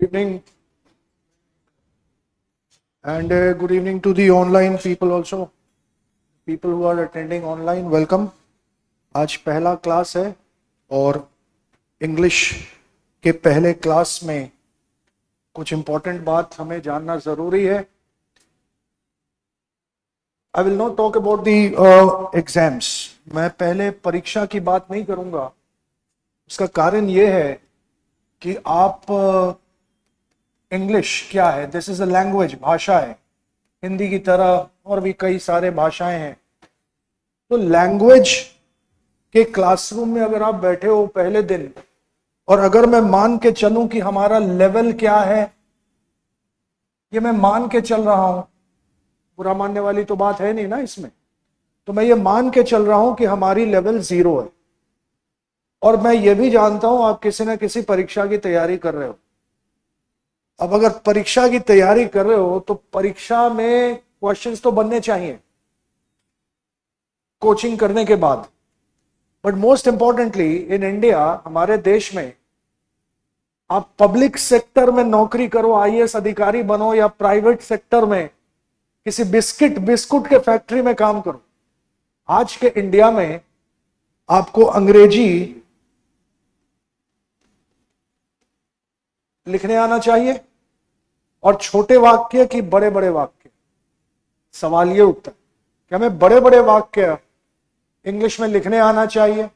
Evening and good evening to the online people also. People who are attending online, welcome. आज पहला class है और English के पहले क्लास में कुछ इंपॉर्टेंट बात हमें जानना जरूरी है. I will not talk about the exams. मैं पहले परीक्षा की बात नहीं करूंगा. उसका कारण ये है कि आप इंग्लिश क्या है, दिस इज अ लैंग्वेज, भाषा है. हिंदी की तरह और भी कई सारे भाषाएं हैं. तो लैंग्वेज के क्लासरूम में अगर आप बैठे हो पहले दिन, और अगर मैं मान के चलूं कि हमारा लेवल क्या है, ये मैं मान के चल रहा हूं, बुरा मानने वाली तो बात है नहीं ना इसमें. तो मैं ये मान के चल रहा हूं कि हमारी लेवल 0 है. और मैं ये भी जानता हूं आप किसी न किसी परीक्षा की तैयारी कर रहे हो. अब अगर परीक्षा की तैयारी कर रहे हो तो परीक्षा में क्वेश्चंस तो बनने चाहिए कोचिंग करने के बाद. But most importantly in India, हमारे देश में, आप पब्लिक सेक्टर में नौकरी करो, आईएएस अधिकारी बनो, या प्राइवेट सेक्टर में किसी बिस्कुट के फैक्ट्री में काम करो, आज के इंडिया में आपको अंग्रेजी लिखने आना चाहिए और छोटे वाक्य की बड़े बड़े वाक्य. सवाल ये उठता है कि हमें बड़े बड़े वाक्य इंग्लिश में लिखने आना चाहिए.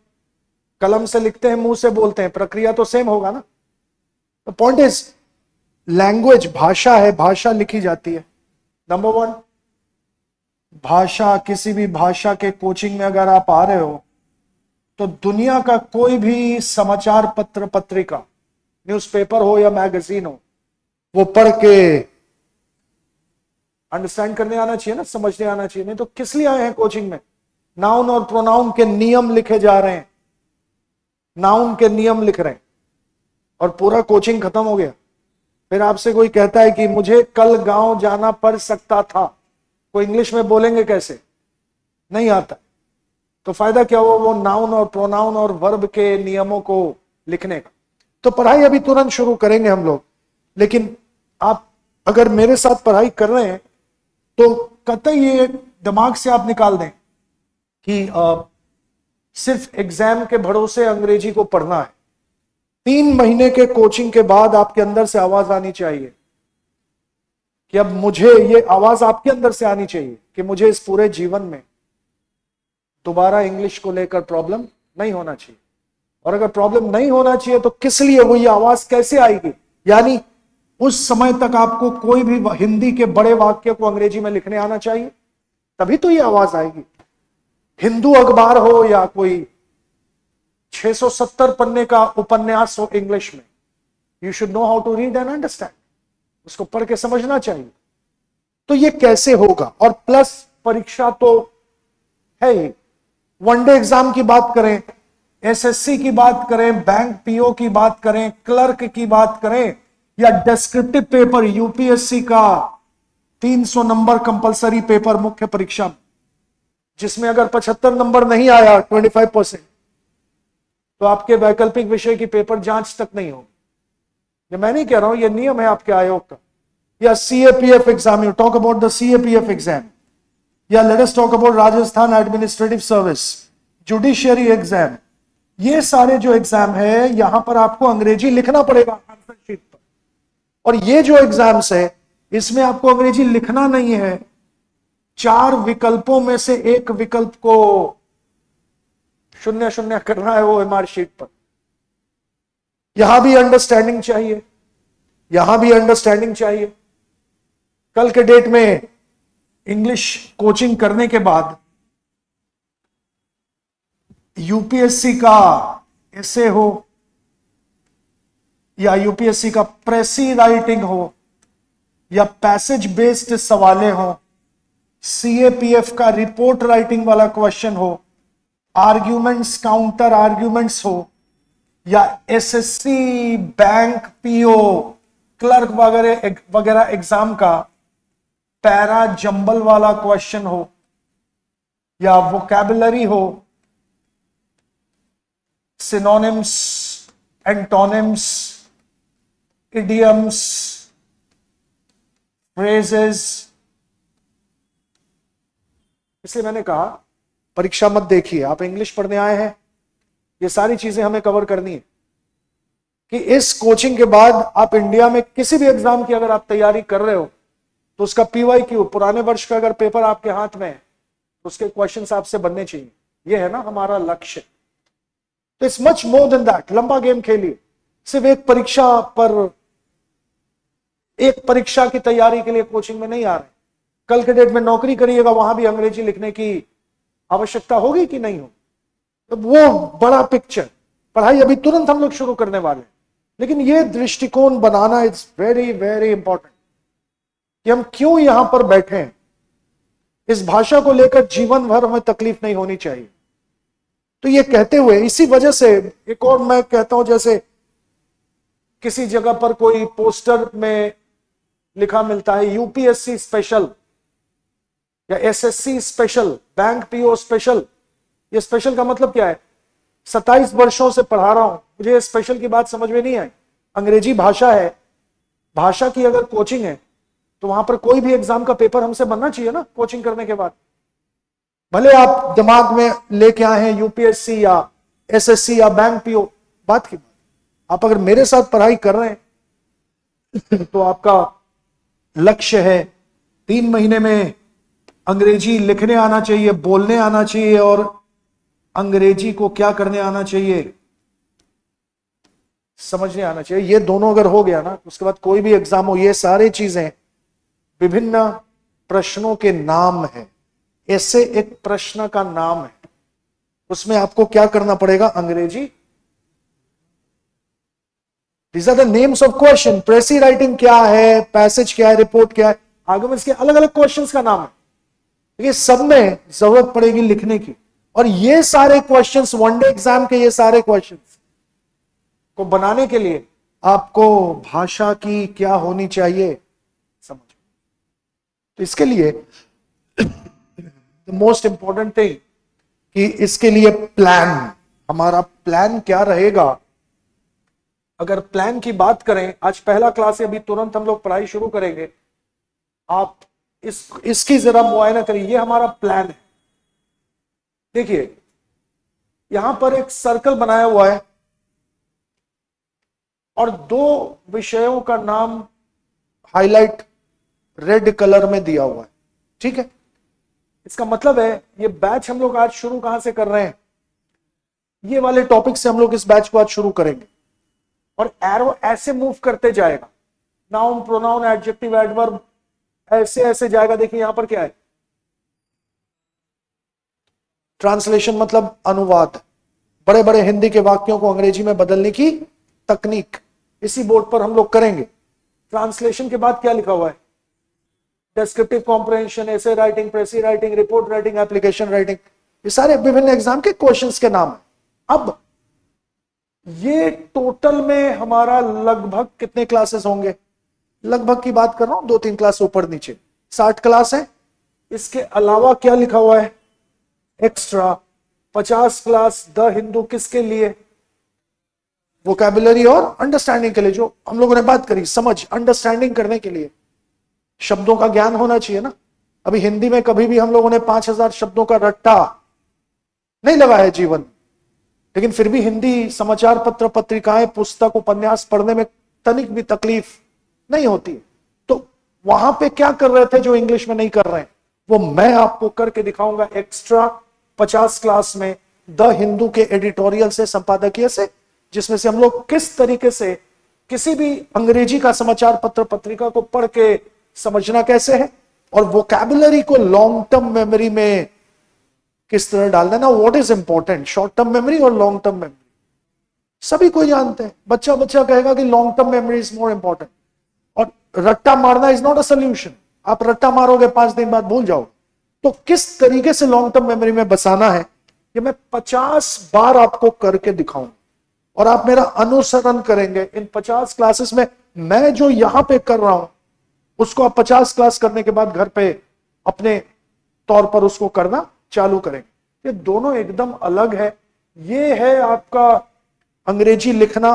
कलम से लिखते हैं, मुंह से बोलते हैं, प्रक्रिया तो सेम होगा ना. द पॉइंट इज, लैंग्वेज भाषा है, भाषा लिखी जाती है. नंबर 1, भाषा, किसी भी भाषा के कोचिंग में अगर आप आ रहे हो तो दुनिया का कोई भी समाचार पत्र, पत्रिका, न्यूज़पेपर हो या मैगजीन हो, वो पढ़ के अंडरस्टैंड करने आना चाहिए ना, समझने आना चाहिए. नहीं तो किस लिए आए हैं कोचिंग में? नाउन और प्रोनाउन के नियम लिखे जा रहे हैं, नाउन के नियम लिख रहे हैं, और पूरा कोचिंग खत्म हो गया. फिर आपसे कोई कहता है कि मुझे कल गांव जाना पड़ सकता था, कोई इंग्लिश में बोलेंगे कैसे? नहीं आता. तो फायदा क्या हुआ वो नाउन और प्रोनाउन और वर्ब के नियमों को लिखने का? तो पढ़ाई अभी तुरंत शुरू करेंगे हम लोग. लेकिन आप अगर मेरे साथ पढ़ाई कर रहे हैं तो कतई ये दिमाग से आप निकाल दें कि सिर्फ एग्जाम के भरोसे अंग्रेजी को पढ़ना है. 3 महीने के कोचिंग के बाद आपके अंदर से आवाज आनी चाहिए कि अब मुझे, ये आवाज आपके अंदर से आनी चाहिए कि मुझे इस पूरे जीवन में दोबारा इंग्लिश को लेकर प्रॉब्लम नहीं होना चाहिए. और अगर प्रॉब्लम नहीं होना चाहिए तो किस लिए वो ये आवाज कैसे आएगी? यानी उस समय तक आपको कोई भी हिंदी के बड़े वाक्य को अंग्रेजी में लिखने आना चाहिए, तभी तो ये आवाज आएगी. हिंदू अखबार हो या कोई 670 पन्ने का उपन्यास हो इंग्लिश में, you should know how to read and understand. उसको पढ़ के समझना चाहिए. तो ये कैसे होगा? और प्लस परीक्षा तो है ही. वनडे एग्जाम की बात करें, एसएससी की बात करें, बैंक पीओ की बात करें, क्लर्क की बात करें, या डिस्क्रिप्टिव पेपर यूपीएससी का 300 नंबर कंपलसरी पेपर मुख्य परीक्षा, जिसमें अगर 75 नंबर नहीं आया, 25%, तो आपके वैकल्पिक विषय की पेपर जांच तक नहीं होगी. ये मैं नहीं कह रहा हूं, ये नियम है आपके आयोग का. या CAPF exam, you talk about the CAPF exam, या let us talk about Rajasthan administrative service, judiciary exam. ये सारे जो एग्जाम है, यहां पर आपको अंग्रेजी लिखना पड़ेगा आंसर शीट पर. और ये जो एग्जाम्स है, इसमें आपको अंग्रेजी लिखना नहीं है. 4 विकल्पों में से एक विकल्प को 0 करना है वो एमआर शीट पर. यहां भी अंडरस्टैंडिंग चाहिए, यहां भी अंडरस्टैंडिंग चाहिए. कल के डेट में इंग्लिश कोचिंग करने के बाद यूपीएससी का एसे हो या यूपीएससी का प्रेसी राइटिंग हो या पैसेज बेस्ड सवाले हो, सीएपीएफ का रिपोर्ट राइटिंग वाला क्वेश्चन हो, आर्ग्यूमेंट्स, काउंटर आर्ग्यूमेंट्स हो, या एसएससी, बैंक पीओ, क्लर्क वगैरह वगैरह एग्जाम का पैरा जंबल वाला क्वेश्चन हो, या वोकैबुलरी हो, सिनोनिम्स, एंटोनिम्स, इडियम्स, फ्रेजेस। इसलिए मैंने कहा परीक्षा मत देखिए, आप इंग्लिश पढ़ने आए हैं, ये सारी चीजें हमें कवर करनी है कि इस कोचिंग के बाद आप इंडिया में किसी भी एग्जाम की अगर आप तैयारी कर रहे हो तो उसका PYQ, पुराने वर्ष का अगर पेपर आपके हाथ में है तो उसके क्वेश्चंस आपसे बनने चाहिए। ये है ना हमारा लक्ष्य। तो it's much more than that. लंबा गेम खेलिए, सिर्फ एक परीक्षा की तैयारी के लिए कोचिंग में नहीं आ रहे। कल के डेट में नौकरी करिएगा, वहां भी अंग्रेजी लिखने की आवश्यकता होगी कि नहीं होगी, तो वो बड़ा पिक्चर। पढ़ाई अभी तुरंत हम लोग शुरू करने वाले हैं, लेकिन ये दृष्टिकोण बनाना इट्स वेरी वेरी इंपॉर्टेंट कि हम क्यों यहां पर बैठे हैं। इस भाषा को लेकर जीवन भर हमें तकलीफ नहीं होनी चाहिए। तो ये कहते हुए, इसी वजह से एक और मैं कहता हूं, जैसे किसी जगह पर कोई पोस्टर में लिखा मिलता है UPSC स्पेशल या SSC special, bank PO special. ये स्पेशल का मतलब क्या है? 27 वर्षों से पढ़ा रहा हूं, मुझे स्पेशल की बात समझ में नहीं आई। अंग्रेजी भाषा है, भाषा की अगर कोचिंग है तो वहां पर कोई भी एग्जाम का पेपर हमसे बनना चाहिए ना कोचिंग करने के बाद। भले आप दिमाग में लेके आए हैं UPSC या SSC या बैंक PO, बात की बात। आप अगर मेरे साथ पढ़ाई कर रहे हैं तो आपका लक्ष्य है 3 महीने में अंग्रेजी लिखने आना चाहिए, बोलने आना चाहिए, और अंग्रेजी को क्या करने आना चाहिए? समझने आना चाहिए। ये दोनों अगर हो गया ना, उसके बाद कोई भी एग्जाम हो, ये सारी चीजें विभिन्न प्रश्नों के नाम है। ऐसे एक प्रश्न का नाम है, उसमें आपको क्या करना पड़ेगा? अंग्रेजी। These are the names of question। प्रेसी writing क्या है, पैसेज क्या है, रिपोर्ट क्या है, आर्गुमेंट्स के अलग अलग क्वेश्चंस का नाम है। ये सब में जरूरत पड़ेगी लिखने की, और ये सारे क्वेश्चंस, वनडे एग्जाम के ये सारे क्वेश्चंस को बनाने के लिए आपको भाषा की क्या होनी चाहिए समझ। तो इसके लिए द मोस्ट इंपॉर्टेंट थिंग कि इसके लिए प्लान, हमारा प्लान क्या रहेगा। अगर प्लान की बात करें, आज पहला क्लास है, अभी तुरंत हम लोग पढ़ाई शुरू करेंगे। आप इसकी जरा मुआयना करिए। ये हमारा प्लान है। देखिए यहां पर एक सर्कल बनाया हुआ है और 2 विषयों का नाम हाईलाइट रेड कलर में दिया हुआ है, ठीक है। इसका मतलब है ये बैच हम लोग आज शुरू कहां से कर रहे हैं? ये वाले टॉपिक से हम लोग इस बैच को आज शुरू करेंगे, और एरो ऐसे मूव करते जाएगा, नाउन, प्रोनाउन, एडजेक्टिव, एडवर्ब, ऐसे ऐसे जाएगा। देखिए यहां पर क्या है? ट्रांसलेशन मतलब अनुवाद, बड़े बड़े हिंदी के वाक्यों को अंग्रेजी में बदलने की तकनीक, इसी बोर्ड पर हम लोग करेंगे। ट्रांसलेशन के बाद क्या लिखा हुआ है? Descriptive comprehension, essay writing, प्रेसी writing, report writing, application writing, ये सारे विभिन्न एग्जाम के क्वेश्चंस के नाम है। अब ये टोटल में हमारा लगभग कितने क्लासेस होंगे? लगभग की बात कर रहा हूं, 2-3 क्लास ऊपर नीचे, 60 क्लास है। इसके अलावा क्या लिखा हुआ है? Extra 50 class the Hindu. किसके लिए? वोकैबुलरी और अंडरस्टैंडिंग के लिए, जो हम लोगों ने बात करी, समझ, अंडरस्टैंडिंग करने के लिए। शब्दों का ज्ञान होना चाहिए ना। अभी हिंदी में कभी भी हम लोगों ने 5000 शब्दों का रट्टा नहीं लगाया जीवन, लेकिन फिर भी हिंदी समाचार पत्र, पत्रिकाएं, पुस्तक, उपन्यास पढ़ने में तनिक भी तकलीफ नहीं होती। तो वहां पे क्या कर रहे थे जो इंग्लिश में नहीं कर रहे हैं, वो मैं आपको करके दिखाऊंगा एक्स्ट्रा 50 क्लास में द हिंदू के एडिटोरियल से, संपादकीय से, जिसमें से हम लोग किस तरीके से किसी भी अंग्रेजी का समाचार पत्र, पत्रिका को पढ़ के समझना कैसे है, और वोकैबुलरी को लॉन्ग टर्म मेमोरी में किस तरह डाल देना। What is important, short term memory और लॉन्ग टर्म मेमोरी, सभी कोई जानते हैं। बच्चा बच्चा कहेगा कि long term memory is more important, और रट्टा मारना इज नॉट अ सोल्यूशन। आप रट्टा मारोगे 5 दिन बाद भूल जाओगे। तो किस तरीके से लॉन्ग टर्म मेमोरी में बसाना है, ये मैं 50 बार आपको करके दिखाऊंगा, और आप मेरा अनुसरण करेंगे। इन 50 क्लासेस में मैं जो यहां पे कर रहा हूं उसको आप 50 क्लास करने के बाद घर पे अपने तौर पर उसको करना चालू करेंगे। ये दोनों एकदम अलग है। ये है आपका अंग्रेजी लिखना,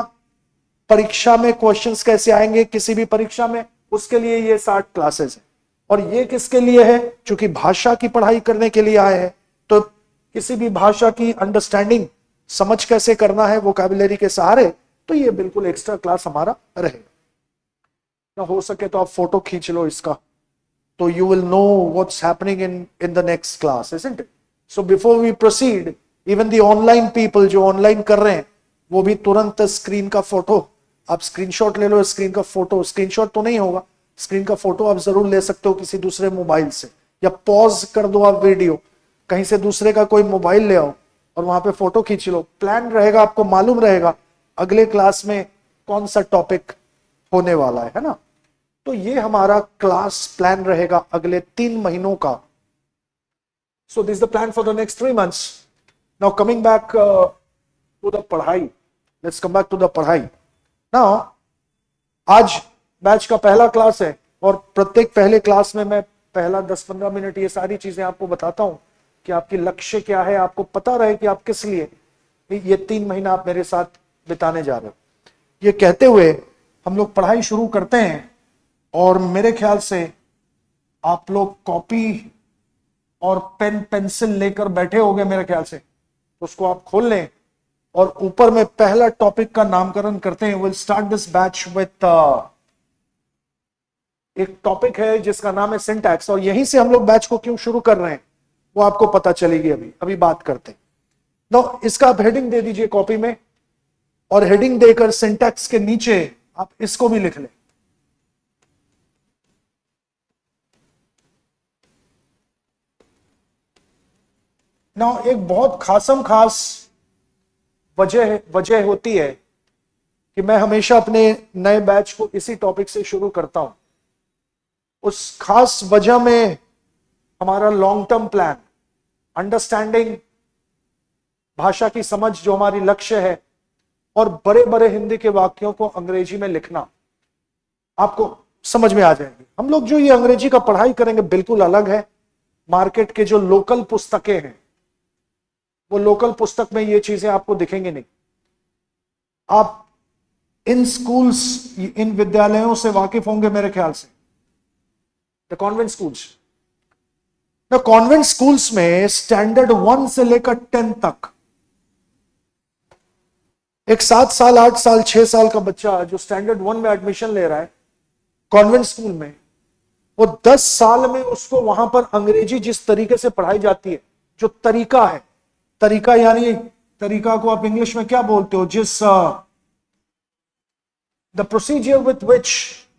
परीक्षा में क्वेश्चंस कैसे आएंगे किसी भी परीक्षा में, उसके लिए ये 60 क्लासेस है। और ये किसके लिए है? क्योंकि भाषा की पढ़ाई करने के लिए आए हैं, तो किसी भी भाषा की अंडरस्टैंडिंग, समझ कैसे करना है वोकैबुलरी के सहारे, तो ये बिल्कुल एक्स्ट्रा क्लास हमारा रहेगा। हो सके तो आप फोटो खींच लो इसका, तो you will know what's happening in the next class, isn't it? So before we proceed, even the online people जो ऑनलाइन कर रहे हैं, वो भी तुरंत स्क्रीन का फोटो, आप स्क्रीनशॉट ले लो, स्क्रीन का फोटो, स्क्रीनशॉट तो नहीं होगा, स्क्रीन का फोटो आप जरूर ले सकते हो किसी दूसरे मोबाइल से, या पॉज कर दो आप वीडियो, कहीं से दूसरे का कोई मोबाइल ले आओ और वहां पे फोटो खींच लो। प्लान रहेगा, आपको मालूम रहेगा अगले क्लास में कौन सा टॉपिक होने वाला है ना? तो ये हमारा क्लास प्लान रहेगा अगले 3 महीनों का। So this the plan for the next 3 months. Now coming back to the पढ़ाई, let's come back to the पढ़ाई। नाउ आज बैच का पहला क्लास है और प्रत्येक पहले क्लास में मैं पहला 10-15 मिनट ये सारी चीजें आपको बताता हूं कि आपकी लक्ष्य क्या है, आपको पता रहे कि आप किस लिए ये 3 महीना आप मेरे साथ बिताने जा रहे हो। ये कहते हुए हम लोग पढ़ाई शुरू करते हैं, और मेरे ख्याल से आप लोग कॉपी और पेन पेंसिल लेकर बैठे होंगे मेरे ख्याल से, तो उसको आप खोल लें और ऊपर में पहला टॉपिक का नामकरण करते हैं। Will start this batch with एक टॉपिक है जिसका नाम है सिंटैक्स, और यहीं से हम लोग बैच को क्यों शुरू कर रहे हैं वो आपको पता चलेगी, अभी बात करते हैं। तो इसका आप हेडिंग दे दीजिए कॉपी में, और हेडिंग देकर सिंटैक्स के नीचे आप इसको भी लिख लें। ना एक बहुत खास वजह होती है कि मैं हमेशा अपने नए बैच को इसी टॉपिक से शुरू करता हूं। उस खास वजह में हमारा लॉन्ग टर्म प्लान, अंडरस्टैंडिंग, भाषा की समझ जो हमारी लक्ष्य है, और बड़े बड़े हिंदी के वाक्यों को अंग्रेजी में लिखना आपको समझ में आ जाएगी। हम लोग जो ये अंग्रेजी का पढ़ाई करेंगे बिल्कुल अलग है। मार्केट के जो लोकल पुस्तकें हैं, वो लोकल पुस्तक में ये चीजें आपको दिखेंगी नहीं। आप इन स्कूल्स, इन विद्यालयों से वाकिफ होंगे मेरे ख्याल से, the convent schools. The convent schools में स्टैंडर्ड 1 से लेकर 10 तक एक 7 साल, 8 साल, 6 साल का बच्चा जो स्टैंडर्ड 1 में एडमिशन ले रहा है कॉन्वेंट स्कूल में, वो 10 साल में उसको वहां पर अंग्रेजी जिस तरीके से पढ़ाई जाती है, जो तरीका है, तरीका यानी तरीका को आप इंग्लिश में क्या बोलते हो, जिस the procedure with which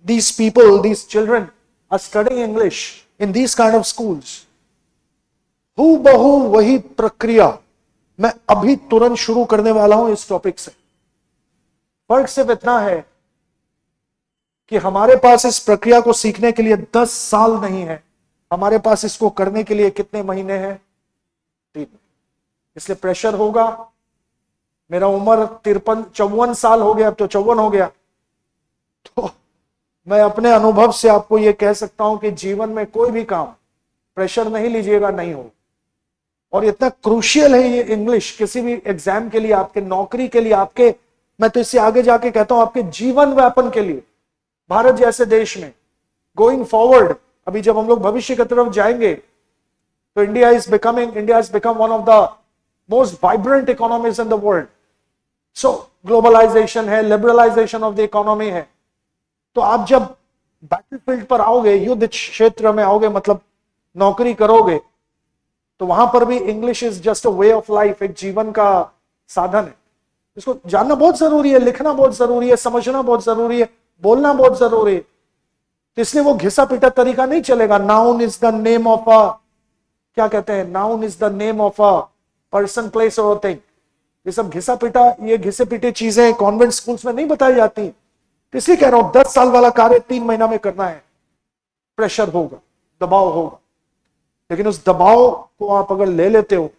these people, these children are studying English in these kind of schools, हूबहू वही प्रक्रिया मैं अभी तुरंत शुरू करने वाला हूं इस टॉपिक से। फर्क सिर्फ इतना है कि हमारे पास इस प्रक्रिया को सीखने के लिए 10 साल नहीं है, हमारे पास इसको करने के लिए कितने महीने हैं? 3। इसलिए प्रेशर होगा। मेरा उम्र 53-54 साल हो गया, अब तो 54 हो गया, तो मैं अपने अनुभव से आपको यह कह सकता हूं कि जीवन में कोई भी काम प्रेशर नहीं लीजिएगा, नहीं हो। और इतना क्रूशियल है ये इंग्लिश किसी भी एग्जाम के लिए, आपके नौकरी के लिए, आपके, मैं तो इससे आगे जाके कहता हूं आपके जीवन व्यापन के लिए। भारत जैसे देश में गोइंग फॉरवर्ड, अभी जब हम लोग भविष्य की तरफ जाएंगे, तो India is become one of the most vibrant economies in the world. So globalisation है, लिबरलाइजेशन ऑफ द इकोनॉमी है। तो आप जब बैटलफील्ड पर आओगे, युद्ध क्षेत्र में आओगे, मतलब नौकरी करोगे, तो वहां पर भी English is just a way of life, एक जीवन का साधन है। इसको जानना बहुत जरूरी है, लिखना बहुत जरूरी है, समझना बहुत जरूरी है, बोलना बहुत जरूरी है। तो इसलिए वो घिसा पिटा तरीका नहीं चलेगा। Noun is the name of a, क्या कहते हैं, noun is the name of a person, place और थिंग। ये सब घिसा पिटा, ये घिसे पिटे चीजें कॉन्वेंट स्कूल्स में नहीं बताई जाती। तो इसलिए कह रहा हूं 10 साल वाला कार्य 3 महीना में करना है। प्रेशर होगा, दबाव होगा, लेकिन उस दबाव को आप अगर ले लेते हो,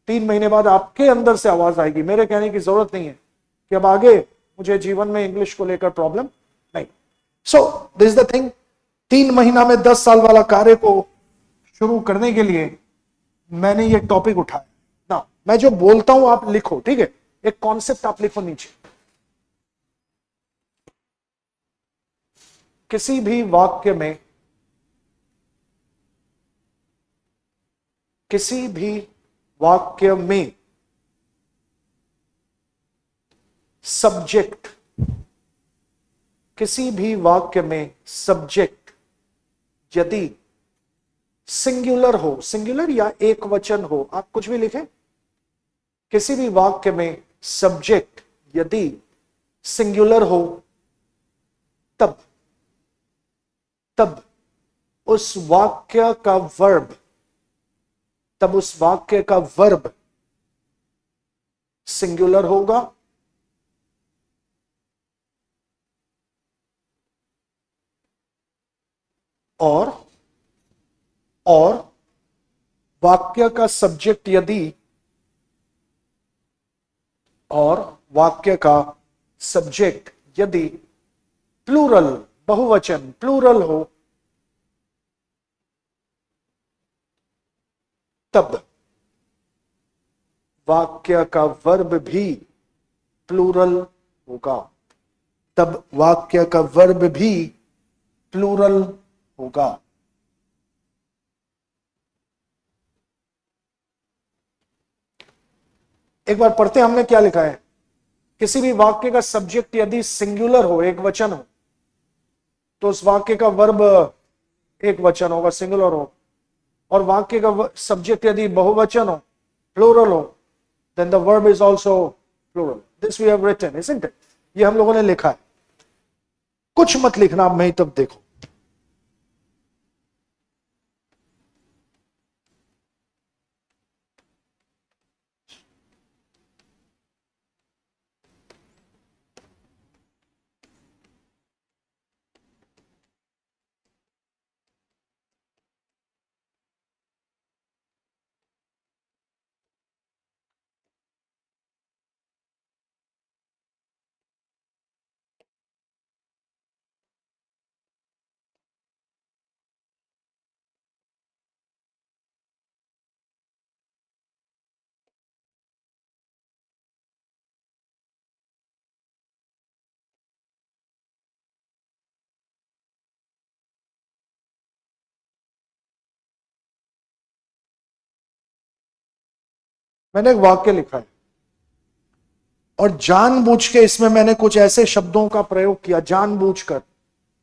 3 महीने बाद आपके अंदर से आवाज आएगी। मेरे कहने की जरूरत नहीं है कि अब आगे मुझे जीवन में इंग्लिश को लेकर प्रॉब्लम नहीं। So this is the thing, 3 महीना में 10 साल वाला कार्य को शुरू करने के लिए मैंने ये टॉपिक उठाया ना। मैं जो बोलता हूं आप लिखो, ठीक है? एक कॉन्सेप्ट आप लिखो नीचे। किसी भी वाक्य में, किसी भी वाक्य में सब्जेक्ट, किसी भी वाक्य में सब्जेक्ट यदि सिंगुलर हो, सिंगुलर या एक वचन हो, आप कुछ भी लिखें, किसी भी वाक्य में सब्जेक्ट यदि सिंगुलर हो, तब तब उस वाक्य का वर्ब, तब उस वाक्य का वर्ब सिंगुलर होगा और वाक्य का सब्जेक्ट यदि, और वाक्य का सब्जेक्ट यदि प्लूरल, बहुवचन, प्लूरल हो, तब वाक्य का वर्ब भी प्लूरल होगा, तब वाक्य का वर्ब भी प्लूरल होगा। एक बार पढ़ते, हमने क्या लिखा है, किसी भी वाक्य का सब्जेक्ट यदि सिंगुलर हो, एक वचन हो, तो उस वाक्य का वर्ब एक वचन होगा, सिंगुलर हो, और वाक्य का सब्जेक्ट यदि बहुवचन हो, प्लूरल हो, then the verb is also plural. This we have written, isn't it? ये हम लोगों ने लिखा है। कुछ मत लिखना, अब मैं ही तब देखो। मैंने एक वाक्य लिखा है और जानबूझ के इसमें मैंने कुछ ऐसे शब्दों का प्रयोग किया, जानबूझकर,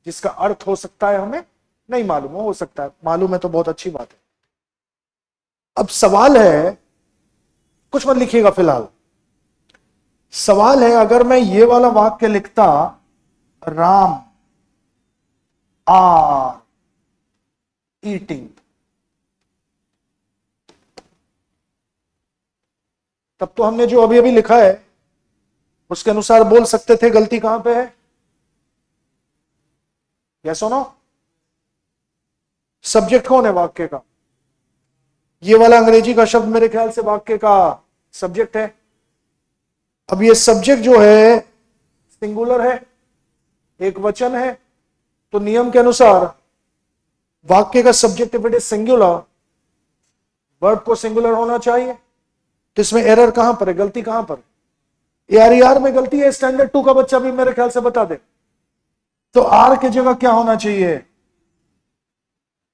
जिसका अर्थ हो सकता है हमें नहीं मालूम, हो सकता है मालूम है तो बहुत अच्छी बात है। अब सवाल है, कुछ मत लिखिएगा फिलहाल, सवाल है अगर मैं ये वाला वाक्य लिखता, राम आर ईटिंग, तब तो हमने जो अभी अभी लिखा है उसके अनुसार बोल सकते थे, गलती कहां पे है? यस और नो? सब्जेक्ट कौन है वाक्य का? ये वाला अंग्रेजी का शब्द मेरे ख्याल से वाक्य का सब्जेक्ट है। अब ये सब्जेक्ट जो है सिंगुलर है, एक वचन है, तो नियम के अनुसार वाक्य का subject if it is singular, verb को सिंगुलर होना चाहिए। तो इसमें एरर कहां पर है, गलती कहां पर है? AR में गलती है, स्टैंडर्ड 2 का बच्चा भी मेरे ख्याल से बता दे। तो आर की जगह क्या होना चाहिए?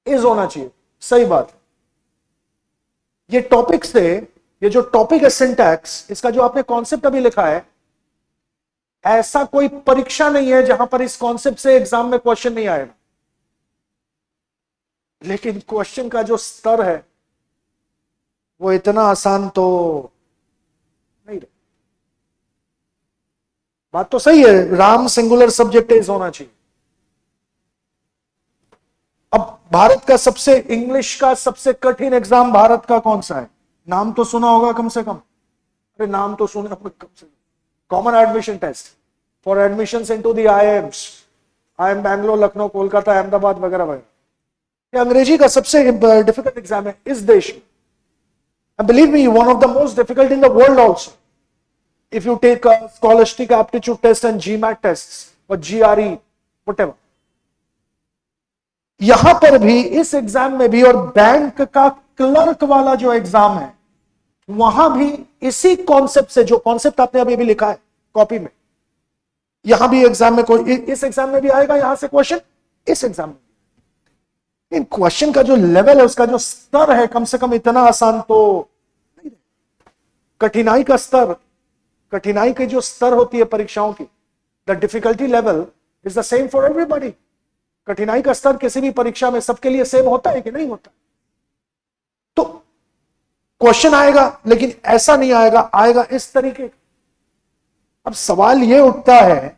इज होना चाहिए, सही बात। ये टॉपिक से, ये जो टॉपिक है सिंटैक्स, इसका जो आपने कॉन्सेप्ट अभी लिखा है, ऐसा कोई परीक्षा नहीं है जहां पर इस कॉन्सेप्ट से एग्जाम में क्वेश्चन नहीं आएगा, लेकिन क्वेश्चन का जो स्तर है वो इतना आसान तो नहीं रहा। बात तो सही है, राम सिंगुलर सब्जेक्ट इज होना चाहिए। अब भारत का सबसे, इंग्लिश का सबसे कठिन एग्जाम भारत का कौन सा है? नाम तो सुना होगा कम से कम, अरे नाम तो सुना कम से कम, common admission test for admission into the IIMs, IIM Bangalore, Lucknow, Kolkata, Ahmedabad वगैरह वगैरह। ये अंग्रेजी का सबसे डिफिकल्ट एग्जाम है इस देश में, and believe me, one of the most difficult in the world also. If you take a scholastic aptitude test and GMAT tests or GRE, whatever. यहां पर भी, इस एग्जाम में भी, और बैंक का क्लर्क वाला जो एग्जाम है वहां भी इसी कॉन्सेप्ट से, जो कॉन्सेप्ट आपने अभी भी लिखा है कॉपी में, यहां भी एग्जाम में, कोई इस एग्जाम में भी आएगा यहां से क्वेश्चन, इस एग्जाम में इन क्वेश्चन का जो लेवल है, उसका जो स्तर है, कम से कम इतना आसान तो नहीं। कठिनाई का स्तर, कठिनाई की जो स्तर होती है परीक्षाओं की, the difficulty level is the same for everybody. कठिनाई का स्तर किसी भी परीक्षा में सबके लिए सेम होता है कि नहीं होता? तो क्वेश्चन आएगा, लेकिन ऐसा नहीं आएगा, आएगा इस तरीके का। अब सवाल यह उठता है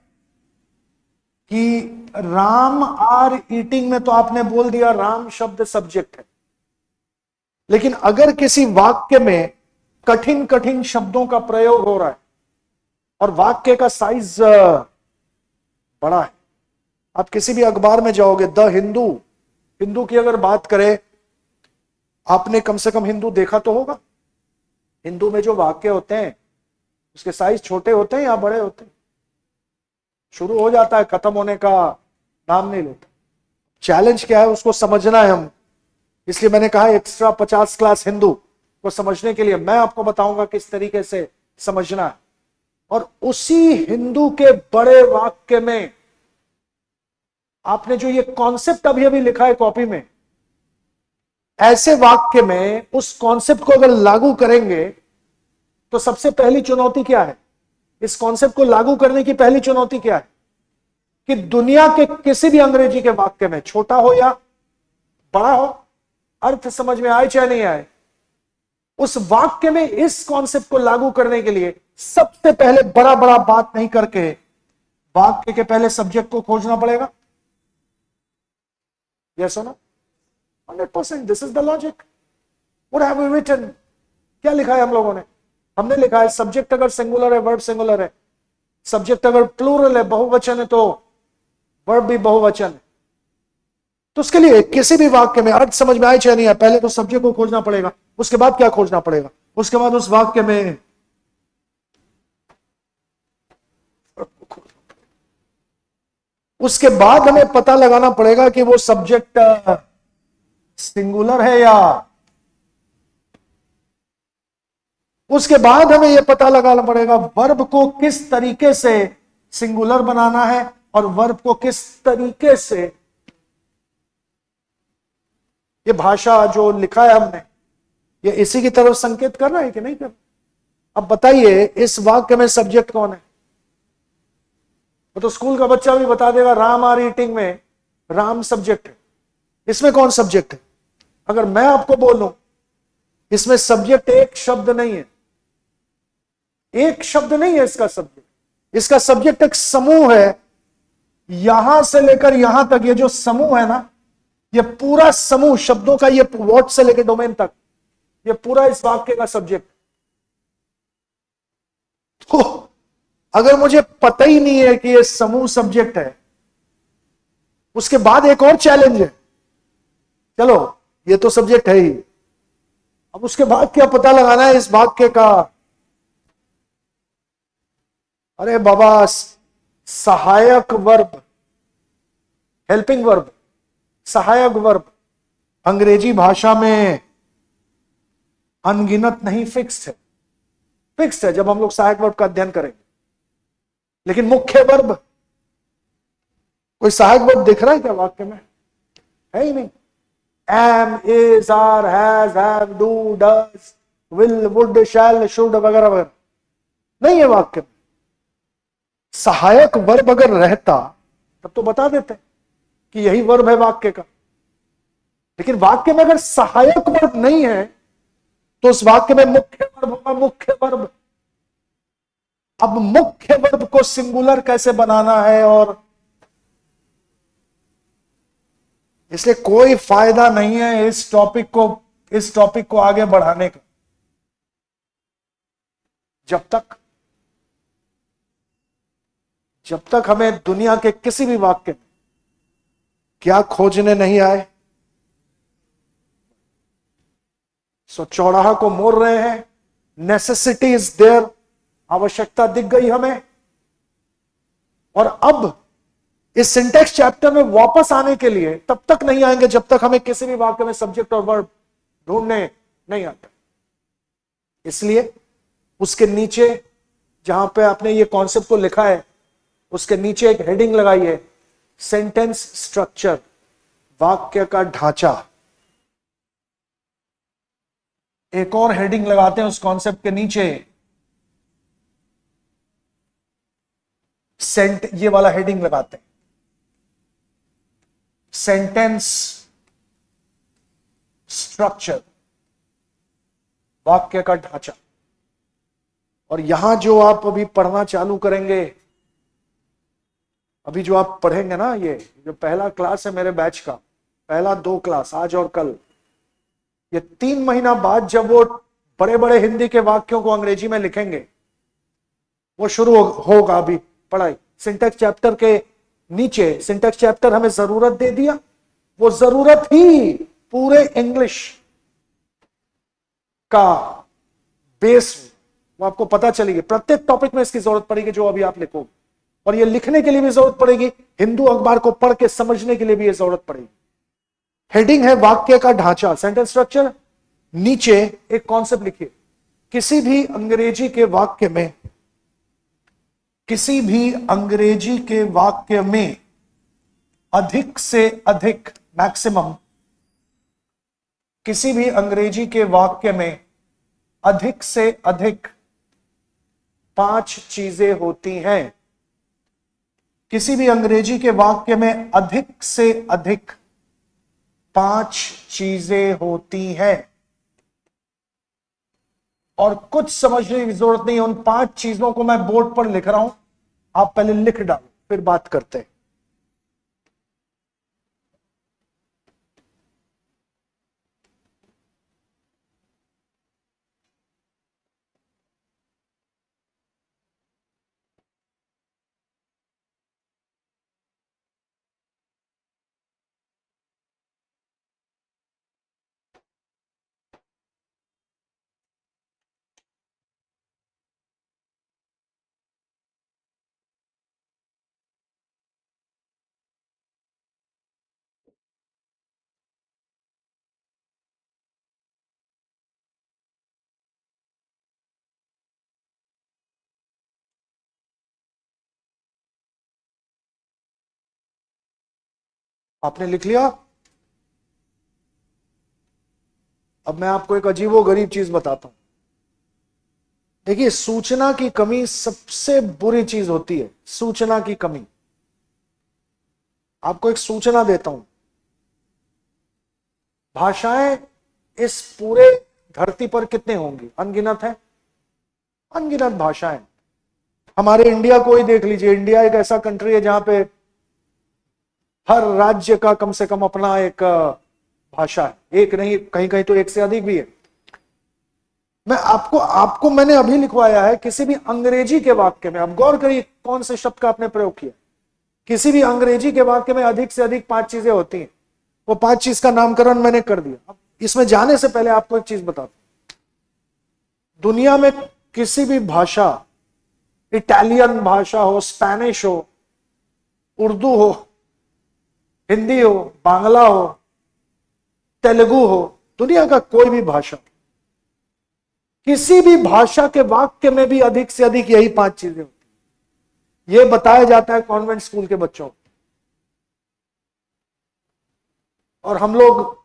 कि राम आर ईटिंग में तो आपने बोल दिया राम शब्द सब्जेक्ट है, लेकिन अगर किसी वाक्य में कठिन कठिन शब्दों का प्रयोग हो रहा है और वाक्य का साइज बड़ा है, आप किसी भी अखबार में जाओगे, द हिंदू, हिंदू की अगर बात करें, आपने कम से कम हिंदू देखा तो होगा। हिंदू में जो वाक्य होते हैं उसके साइज छोटे होते हैं या बड़े होते हैं? शुरू हो जाता है, खत्म होने का नाम नहीं लेता। चैलेंज क्या है उसको समझना है हम, इसलिए मैंने कहा एक्स्ट्रा 50 क्लास हिंदू को समझने के लिए मैं आपको बताऊंगा किस तरीके से समझना है। और उसी हिंदू के बड़े वाक्य में आपने जो ये कॉन्सेप्ट अभी अभी लिखा है कॉपी में, ऐसे वाक्य में उस कॉन्सेप्ट को अगर लागू करेंगे तो सबसे पहली चुनौती क्या है? इस कॉन्सेप्ट को लागू करने की पहली चुनौती क्या है? कि दुनिया के किसी भी अंग्रेजी के वाक्य में, छोटा हो या बड़ा हो, अर्थ समझ में आए चाहे नहीं आए, उस वाक्य में इस कॉन्सेप्ट को लागू करने के लिए सबसे पहले बड़ा बड़ा बात नहीं करके वाक्य के पहले सब्जेक्ट को खोजना पड़ेगा। यस और no? 100%, this is the logic. What have we written? क्या लिखा है हम लोगों ने? हमने लिखा है सब्जेक्ट अगर सिंगुलर है, वर्ब सिंगुलर है। सब्जेक्ट अगर प्लूरल है, बहुवचन है, तो वर्ब भी बहुवचन है। तो उसके लिए किसी भी वाक्य में अर्थ समझ में आए चाहे नहीं आए, पहले तो सब्जेक्ट को खोजना पड़ेगा। उसके बाद क्या खोजना पड़ेगा? उसके बाद उस वाक्य में उसके बाद हमें पता लगाना पड़ेगा कि वो सब्जेक्ट सिंगुलर है या, उसके बाद हमें यह पता लगाना पड़ेगा वर्ब को किस तरीके से सिंगुलर बनाना है और वर्ब को किस तरीके से, ये भाषा जो लिखा है हमने, ये इसी की तरफ संकेत कर रहा है कि नहीं कर? अब बताइए इस वाक्य में सब्जेक्ट कौन है? तो स्कूल का बच्चा भी बता देगा राम आर ईटिंग में राम सब्जेक्ट है। इसमें कौन सब्जेक्ट है? अगर मैं आपको बोलूं इसमें सब्जेक्ट एक शब्द नहीं है, एक शब्द नहीं है इसका सब्जेक्ट। इसका सब्जेक्ट एक समूह है, यहां से लेकर यहां तक ये जो समूह है ना, ये पूरा समूह शब्दों का, ये व्हाट से लेकर डोमेन तक, ये पूरा इस वाक्य का सब्जेक्ट। तो अगर मुझे पता ही नहीं है कि ये समूह सब्जेक्ट है, उसके बाद एक और चैलेंज है, चलो ये तो सब्जेक्ट है ही, अब उसके बाद क्या पता लगाना है इस वाक्य का? अरे बाबा, सहायक वर्ब, हेल्पिंग वर्ब, सहायक वर्ब अंग्रेजी भाषा में अनगिनत नहीं, फिक्स्ड है। फिक्स्ड है जब हम लोग सहायक वर्ब का अध्ययन करेंगे। लेकिन मुख्य वर्ब, कोई सहायक वर्ब दिख रहा है क्या वाक्य में? है ही नहीं। Am, is, are, has, have, do, does, will, would, shall, should वगैरह वगैरह नहीं है वाक्य में। सहायक वर्ब अगर रहता तब तो बता देते कि यही वर्ब है वाक्य का। लेकिन वाक्य में अगर सहायक वर्ब नहीं है तो उस वाक्य में मुख्य वर्ब होगा, मुख्य वर्ब। अब मुख्य वर्ब को सिंगुलर कैसे बनाना है? और इसलिए कोई फायदा नहीं है इस टॉपिक को आगे बढ़ाने का जब तक हमें दुनिया के किसी भी वाक्य में क्या खोजने नहीं आए। सो चौराहा को मोड़ रहे हैं, नेसेसिटी इज देयर, आवश्यकता दिख गई हमें। और अब इस सिंटेक्स चैप्टर में वापस आने के लिए तब तक नहीं आएंगे जब तक हमें किसी भी वाक्य में सब्जेक्ट और वर्ब ढूंढने नहीं आता। इसलिए उसके नीचे जहां पे आपने ये कॉन्सेप्ट को लिखा है, उसके नीचे एक हेडिंग लगाई है, सेंटेंस स्ट्रक्चर, वाक्य का ढांचा। एक और हेडिंग लगाते हैं उस कॉन्सेप्ट के नीचे, ये वाला हेडिंग लगाते हैं, सेंटेंस स्ट्रक्चर, वाक्य का ढांचा। और यहां जो आप अभी पढ़ना चालू करेंगे, अभी जो आप पढ़ेंगे ना, ये जो पहला क्लास है मेरे बैच का, पहला 2 क्लास आज और कल, ये 3 महीना बाद जब वो बड़े बड़े हिंदी के वाक्यों को अंग्रेजी में लिखेंगे, वो शुरू होगा अभी पढ़ाई। सिंटैक्स चैप्टर के नीचे सिंटैक्स चैप्टर हमें जरूरत दे दिया, वो जरूरत ही पूरे इंग्लिश का बेस, वो आपको पता चलेगी। प्रत्येक टॉपिक में इसकी जरूरत पड़ेगी जो अभी आप लिखोगे, और ये लिखने के लिए भी जरूरत पड़ेगी, हिंदू अखबार को पढ़ के समझने के लिए भी ये जरूरत पड़ेगी। हेडिंग है वाक्य का ढांचा, सेंटेंस स्ट्रक्चर। नीचे एक कॉन्सेप्ट लिखिए, किसी भी अंग्रेजी के वाक्य में, किसी भी अंग्रेजी के वाक्य में अधिक से अधिक, मैक्सिमम, किसी भी अंग्रेजी के वाक्य में अधिक से अधिक 5 चीजें होती हैं। किसी भी अंग्रेजी के वाक्य में अधिक से अधिक 5 चीजें होती हैं, और कुछ समझने की जरूरत नहीं। उन 5 चीजों को मैं बोर्ड पर लिख रहा हूं, आप पहले लिख डालो, फिर बात करते हैं। आपने लिख लिया? अब मैं आपको एक अजीबोगरीब चीज बताता हूं। देखिए, सूचना की कमी सबसे बुरी चीज होती है, सूचना की कमी। आपको एक सूचना देता हूं, भाषाएं इस पूरे धरती पर कितने होंगी? अनगिनत है, अनगिनत भाषाएं। हमारे इंडिया को ही देख लीजिए, इंडिया एक ऐसा कंट्री है जहां पे हर राज्य का कम से कम अपना एक भाषा है, एक नहीं, कहीं कहीं तो एक से अधिक भी है। मैं आपको मैंने अभी लिखवाया है, किसी भी अंग्रेजी के वाक्य में, अब गौर करिए कौन से शब्द का आपने प्रयोग किया। किसी भी अंग्रेजी के वाक्य में अधिक से अधिक 5 चीजें होती हैं। वो 5 चीज का नामकरण मैंने कर दिया। अब इसमें जाने से पहले आपको एक चीज बताता हूं, दुनिया में किसी भी भाषा, इटालियन भाषा हो, स्पेनिश हो, उर्दू हो, हिंदी हो, बांग्ला हो, तेलुगु हो, दुनिया का कोई भी भाषा, किसी भी भाषा के वाक्य में भी अधिक से अधिक यही 5 चीजें होती हैं। यह बताया जाता है कॉन्वेंट स्कूल के बच्चों को। और हम लोग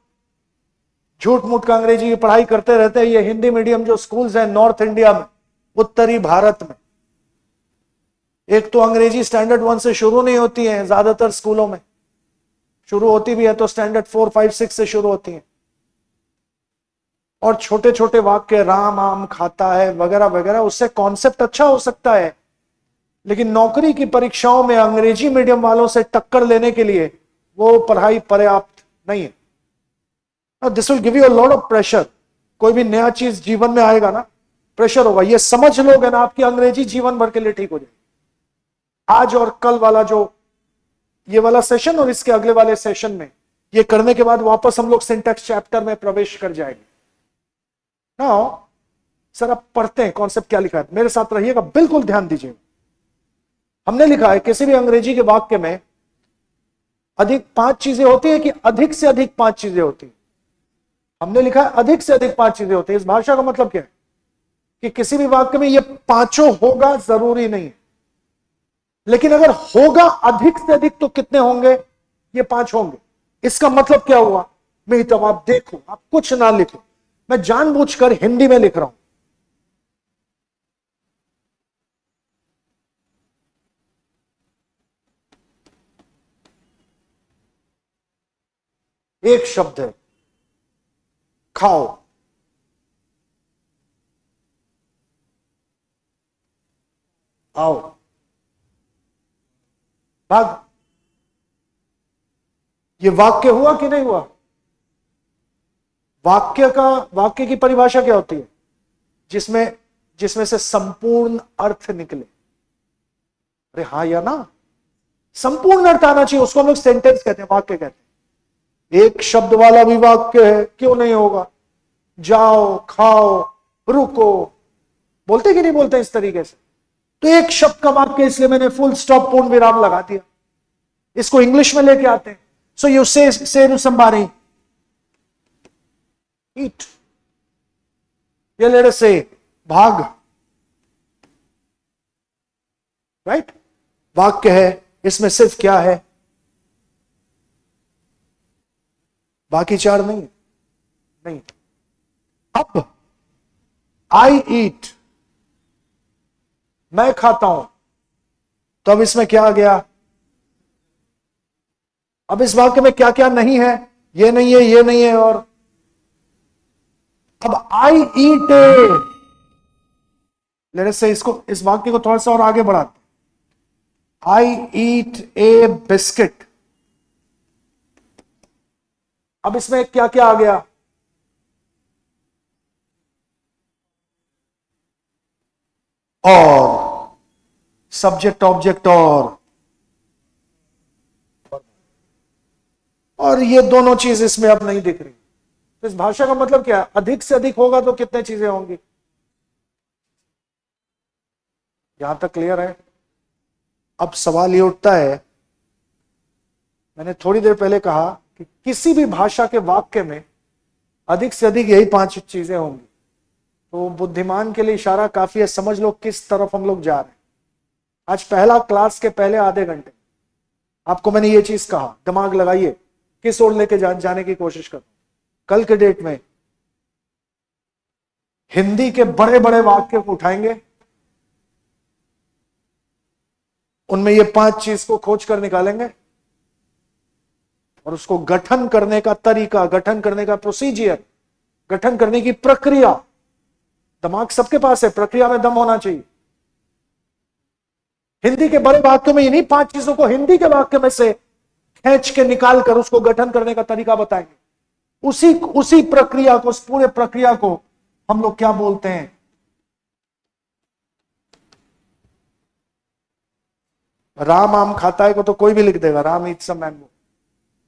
झूठ मूठ का अंग्रेजी की पढ़ाई करते रहते हैं। ये हिंदी मीडियम जो स्कूल्स हैं नॉर्थ इंडिया में, उत्तरी भारत में, एक तो अंग्रेजी स्टैंडर्ड 1 से शुरू नहीं होती है ज्यादातर स्कूलों में, शुरू होती भी है तो स्टैंडर्ड 4, 5, 6 से शुरू होती है। और छोटे छोटे वाक्य, राम आम खाता है वगैरह वगैरह, उससे कॉन्सेप्ट अच्छा हो सकता है, लेकिन नौकरी की परीक्षाओं में अंग्रेजी मीडियम वालों से टक्कर लेने के लिए वो पढ़ाई पर्याप्त नहीं है। This will give you a lot of pressure. कोई भी नया चीज जीवन में आएगा ना, प्रेशर होगा। ये समझ लोगे ना, आपकी अंग्रेजी जीवन भर के लिए ठीक हो जाएगी। आज और कल वाला जो ये वाला सेशन और इसके अगले वाले सेशन में ये करने के बाद वापस हम लोग सिंटैक्स चैप्टर में प्रवेश कर जाएंगे। नाउ सर आप पढ़ते हैं कॉन्सेप्ट क्या लिखा है, मेरे साथ रहिएगा, बिल्कुल ध्यान दीजिए। हमने लिखा है किसी भी अंग्रेजी के वाक्य में अधिक 5 चीजें होती है कि अधिक से अधिक 5 चीजें होती है? हमने लिखा है अधिक से अधिक 5 चीजें होती है। इस भाषा का मतलब क्या है कि किसी भी वाक्य में ये 5 होगा जरूरी नहीं है। लेकिन अगर होगा अधिक से अधिक तो कितने होंगे? ये 5 होंगे। इसका मतलब क्या हुआ? मैं तब आप देखो, आप कुछ ना लिखो, मैं जानबूझकर हिंदी में लिख रहा हूं। एक शब्द है, खाओ। आओ, भाग। ये वाक्य हुआ कि नहीं हुआ? वाक्य की परिभाषा क्या होती है? जिसमें जिसमें से संपूर्ण अर्थ निकले। अरे हाँ या ना? संपूर्ण अर्थ आना चाहिए, उसको हम लोग सेंटेंस कहते हैं, वाक्य कहते हैं। एक शब्द वाला भी वाक्य है, क्यों नहीं होगा? जाओ, खाओ, रुको, बोलते कि नहीं बोलते इस तरीके से? तो एक शब्द का वाक्य, इसलिए मैंने फुल स्टॉप पूर्ण विराम लगा दिया। इसको इंग्लिश में लेके आते हैं। सो यू से टू समबडी, ईट, या लेट अस से भाग। राइट? वाक्य है, इसमें सिर्फ क्या है? बाकी 4 नहीं है, नहीं। अब आई ईट, मैं खाता हूं, तो अब इसमें क्या आ गया? अब इस वाक्य में क्या क्या नहीं है? ये नहीं है, ये नहीं है, और अब आई ईट ए, लेट अस से इसको, इस वाक्य को थोड़ा सा और आगे बढ़ाते। आई ईट ए बिस्किट। अब इसमें क्या क्या आ गया? और सब्जेक्ट ऑब्जेक्ट, और ये दोनों चीज इसमें अब नहीं दिख रही। तो इस भाषा का मतलब क्या है? अधिक से अधिक होगा तो कितने चीजें होंगी? यहां तक क्लियर है? अब सवाल ये उठता है, मैंने थोड़ी देर पहले कहा कि किसी भी भाषा के वाक्य में अधिक से अधिक यही 5 चीजें होंगी। तो बुद्धिमान के लिए इशारा काफी है, समझ लो किस तरफ हम लोग जा रहे हैं। आज पहला क्लास के पहले आधे घंटे आपको मैंने ये चीज कहा, दिमाग लगाइए किस ओर लेके जाने की कोशिश करो। कल के डेट में हिंदी के बड़े बड़े वाक्य को उठाएंगे, उनमें ये 5 चीज को खोज कर निकालेंगे, और उसको गठन करने का तरीका, गठन करने का प्रोसीजर, गठन करने की प्रक्रिया, दिमाग सबके पास है, प्रक्रिया में दम होना चाहिए। हिंदी के बड़े वाक्यों में इन्हीं 5 चीजों को हिंदी के वाक्य में से खींच के निकाल कर उसको गठन करने का तरीका बताएंगे। उसी प्रक्रिया को, उस पूरे प्रक्रिया को हम लोग क्या बोलते हैं? राम आम खाता है को तो कोई भी लिख देगा, राम ईट्स अ मैंगो।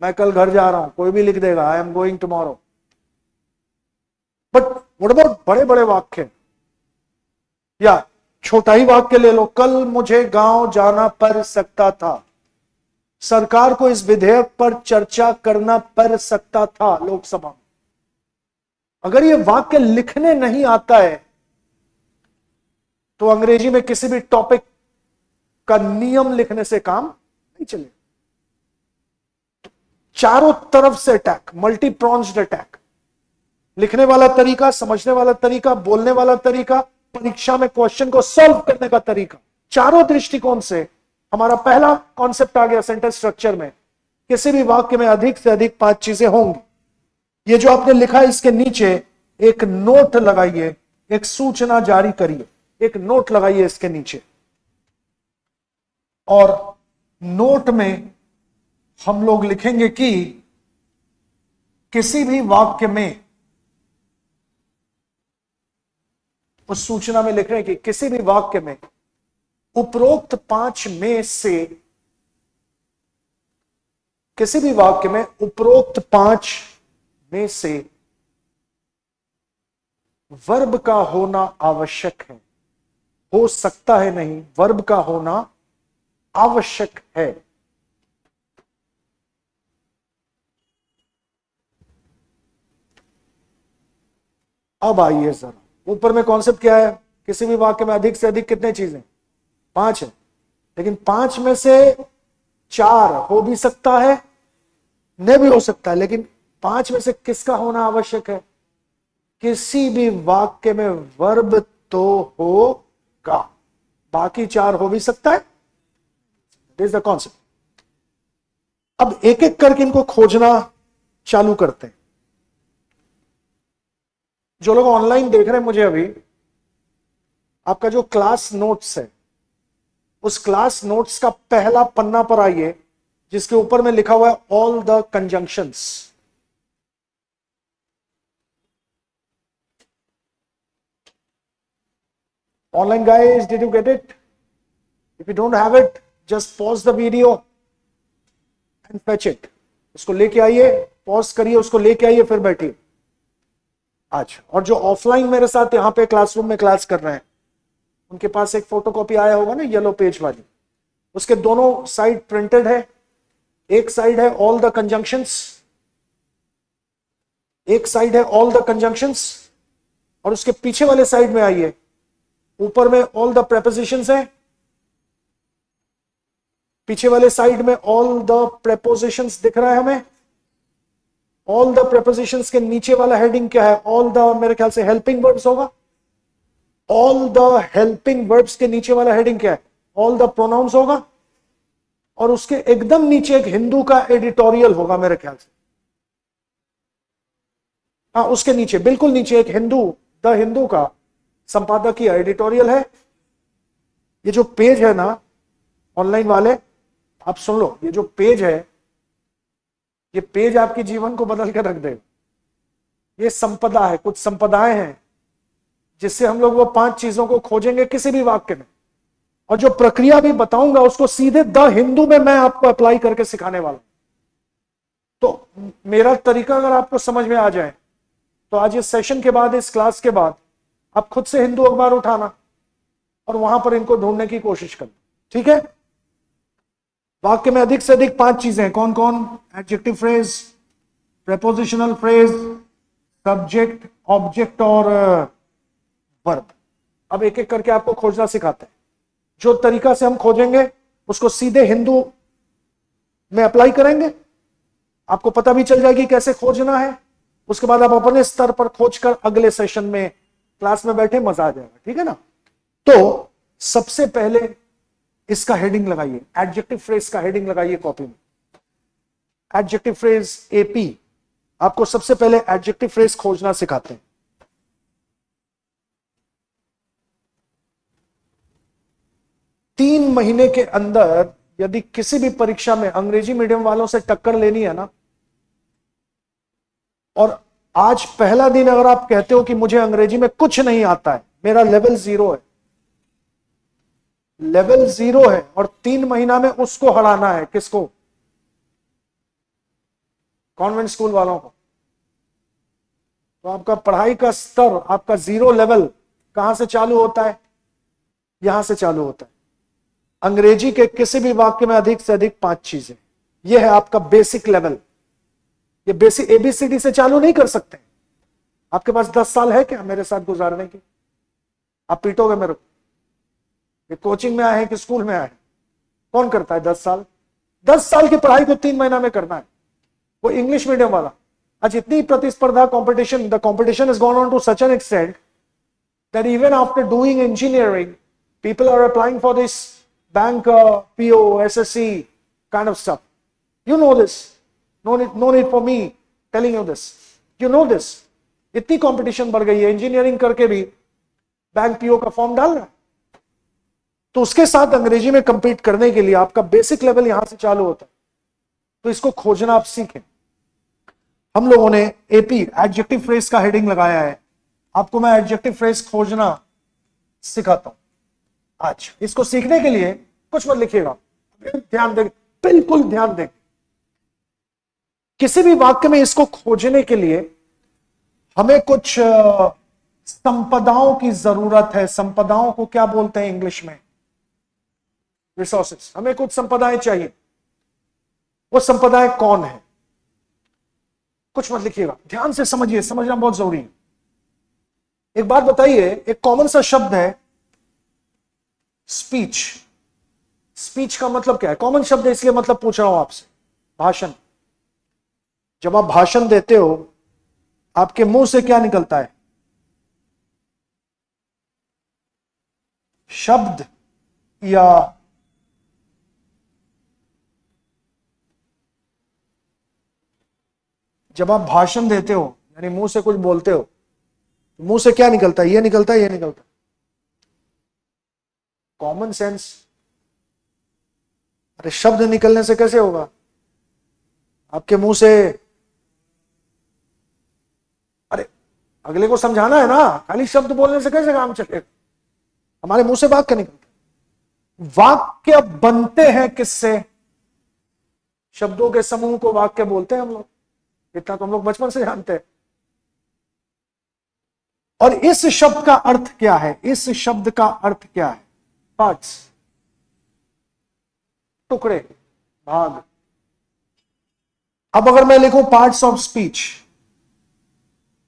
मैं कल घर जा रहा हूं, कोई भी लिख देगा, I am going tomorrow. But what about बड़े बड़े वाक्य? या छोटा ही वाक्य ले लो, कल मुझे गांव जाना पड़ सकता था, सरकार को इस विधेयक पर चर्चा करना पड़ सकता था लोकसभा में। अगर ये वाक्य लिखने नहीं आता है तो अंग्रेजी में किसी भी टॉपिक का नियम लिखने से काम नहीं चलेगा। चारों तरफ से अटैक, मल्टी प्रॉन्ज्ड अटैक। लिखने वाला तरीका, समझने वाला तरीका, बोलने वाला तरीका, परीक्षा में क्वेश्चन को सॉल्व करने का तरीका, चारों दृष्टिकोण से हमारा पहला कॉन्सेप्ट आ गया सेंटेंस स्ट्रक्चर में। किसी भी वाक्य में अधिक से अधिक 5 चीजें होंगी। ये जो आपने लिखा है इसके नीचे एक नोट लगाइए, एक सूचना जारी करिए, एक नोट लगाइए इसके नीचे। और नोट में हम लोग लिखेंगे कि किसी भी वाक्य में, उस सूचना में लिख रहे हैं कि किसी भी वाक्य में उपरोक्त 5 में से, किसी भी वाक्य में उपरोक्त 5 में से वर्ब का होना आवश्यक है। हो सकता है नहीं, वर्ब का होना आवश्यक है। अब आइए जरा ऊपर में कॉन्सेप्ट क्या है? किसी भी वाक्य में अधिक से अधिक कितने चीजें? 5 है। लेकिन 5 में से 4 हो भी सकता है, नहीं भी हो सकता है, लेकिन 5 में से किसका होना आवश्यक है? किसी भी वाक्य में वर्ब तो होगा, बाकी 4 हो भी सकता है। This the concept. अब एक एक करके इनको खोजना चालू करते हैं। जो लोग ऑनलाइन देख रहे हैं मुझे अभी, आपका जो क्लास नोट्स है, उस क्लास नोट्स का पहला पन्ना पर आइए, जिसके ऊपर में लिखा हुआ है all the conjunctions. Online guys, did you get it? If you don't have it, just pause the video and fetch it. उसको लेके आइए, पॉज करिए, उसको लेके आइए, फिर बैठिए आज। और जो ऑफलाइन मेरे साथ यहां पे क्लासरूम में क्लास कर रहे हैं, उनके पास एक फोटोकॉपी आया होगा ना, येलो पेज वाली, उसके दोनों साइड प्रिंटेड है। एक साइड है ऑल द कंजंक्शंस, एक साइड है ऑल द कंजंक्शंस, और उसके पीछे वाले साइड में आइए, ऊपर में ऑल द प्रेपोजिशंस है, पीछे वाले साइड में ऑल द प्रेपोजिशंस दिख रहा है हमें। ऑल द प्रेपोजिशंस के नीचे वाला हेडिंग क्या है? ऑल द, मेरे ख्याल से हेल्पिंग वर्ब्स होगा। ऑल द हेल्पिंग वर्ब्स के नीचे वाला हेडिंग क्या है? ऑल द प्रोनाउंस होगा। और उसके एकदम नीचे एक हिंदू का एडिटोरियल होगा मेरे ख्याल से। हाँ, उसके नीचे, बिल्कुल नीचे एक हिंदू, द हिंदू का संपादकीय एडिटोरियल है। ये जो पेज है ना, ऑनलाइन वाले आप सुन लो, ये जो पेज है, ये पेज आपके जीवन को बदल के रख देगा। ये संपदा है, कुछ संपदाएं हैं जिससे हम लोग वो 5 चीजों को खोजेंगे किसी भी वाक्य में, और जो प्रक्रिया भी बताऊंगा उसको सीधे द हिंदू में मैं आपको अप्लाई करके सिखाने वाला हूं। तो मेरा तरीका अगर आपको समझ में आ जाए, तो आज इस सेशन के बाद, इस क्लास के बाद, आप खुद से हिंदू अखबार उठाना और वहां पर इनको ढूंढने की कोशिश करना, ठीक है? वाक्य में अधिक से अधिक 5 चीजें हैं। कौन कौन? Adjective phrase, prepositional phrase, subject, object और वर्ब। अब एक एक करके आपको खोजना सिखाते हैं। जो तरीका से हम खोजेंगे उसको सीधे हिंदू में अप्लाई करेंगे, आपको पता भी चल जाएगी कैसे खोजना है। उसके बाद आप अपने स्तर पर खोजकर अगले सेशन में क्लास में बैठे, मजा आ जाएगा, ठीक है ना? तो सबसे पहले इसका हेडिंग लगाइए, एडजेक्टिव फ्रेज का हेडिंग लगाइए कॉपी में। Adjective phrase AP. आपको सबसे पहले एडजेक्टिव फ्रेज खोजना सिखाते हैं। तीन महीने के अंदर यदि किसी भी परीक्षा में अंग्रेजी मीडियम वालों से टक्कर लेनी है ना, और आज पहला दिन अगर आप कहते हो कि मुझे अंग्रेजी में कुछ नहीं आता है, मेरा लेवल 0 है, लेवल 0 है, और 3 महीना में उसको हराना है। किसको? कॉन्वेंट स्कूल वालों को। तो आपका पढ़ाई का स्तर, आपका 0 लेवल कहां से चालू होता है? यहां से चालू होता है। अंग्रेजी के किसी भी वाक्य में अधिक से अधिक 5 चीजें, यह है आपका बेसिक लेवल। ये बेसिक एबीसीडी से चालू नहीं कर सकते। आपके पास 10 साल है क्या मेरे साथ गुजारने की? आप पीटोगे मेरे को। ये कोचिंग में आए हैं कि स्कूल में आए हैं? कौन करता है 10 साल? 10 साल की पढ़ाई को 3 महीना में करना है, वो इंग्लिश मीडियम वाला। आज इतनी प्रतिस्पर्धा, competition, the competition has gone on to such an extent that even after doing engineering, people are applying for this bank, PO, SSC kind of stuff. You know this. No need for me telling you this. You know this. इतनी competition बढ़ गई है, engineering करके भी bank PO का form डाल रहा है। तो उसके साथ अंग्रेजी में कंपीट करने के लिए आपका बेसिक लेवल यहां से चालू होता है। तो इसको खोजना आप सीखें। हम लोगों ने एपी, एडजेक्टिव फ्रेज का हेडिंग लगाया है। आपको मैं एडजेक्टिव फ्रेज खोजना सिखाता हूं आज। इसको सीखने के लिए कुछ मत लिखिएगा, ध्यान दें, बिल्कुल ध्यान दें। किसी भी वाक्य में इसको खोजने के लिए हमें कुछ संपदाओं की जरूरत है। संपदाओं को क्या बोलते हैं इंग्लिश में? रिसोर्सेस। हमें कुछ संपदाएं चाहिए। वो संपदाएं कौन है? कुछ मत लिखिएगा, ध्यान से समझिए, समझना बहुत जरूरी है। एक बात बताइए, एक कॉमन सा शब्द है स्पीच। स्पीच का मतलब क्या है? कॉमन शब्द है इसलिए मतलब पूछ रहा हूं आपसे। भाषण। जब आप भाषण देते हो आपके मुंह से क्या निकलता है? शब्द या जब आप भाषण देते हो यानी मुंह से कुछ बोलते हो, मुंह से क्या निकलता है? ये निकलता है, ये निकलता है। Common sense. अरे शब्द निकलने से कैसे होगा? आपके मुंह से, अरे अगले को समझाना है ना, खाली शब्द बोलने से कैसे काम चलेगा? हमारे मुंह से वाक्य निकलते। वाक्य बनते हैं किससे? शब्दों के समूह को वाक्य बोलते हैं हम लोग। इतना तो हम लोग बचपन से जानते हैं। और इस शब्द का अर्थ क्या है? इस शब्द का अर्थ क्या है? पार्ट्स, टुकड़े, भाग। अब अगर मैं लिखूं पार्ट्स ऑफ स्पीच,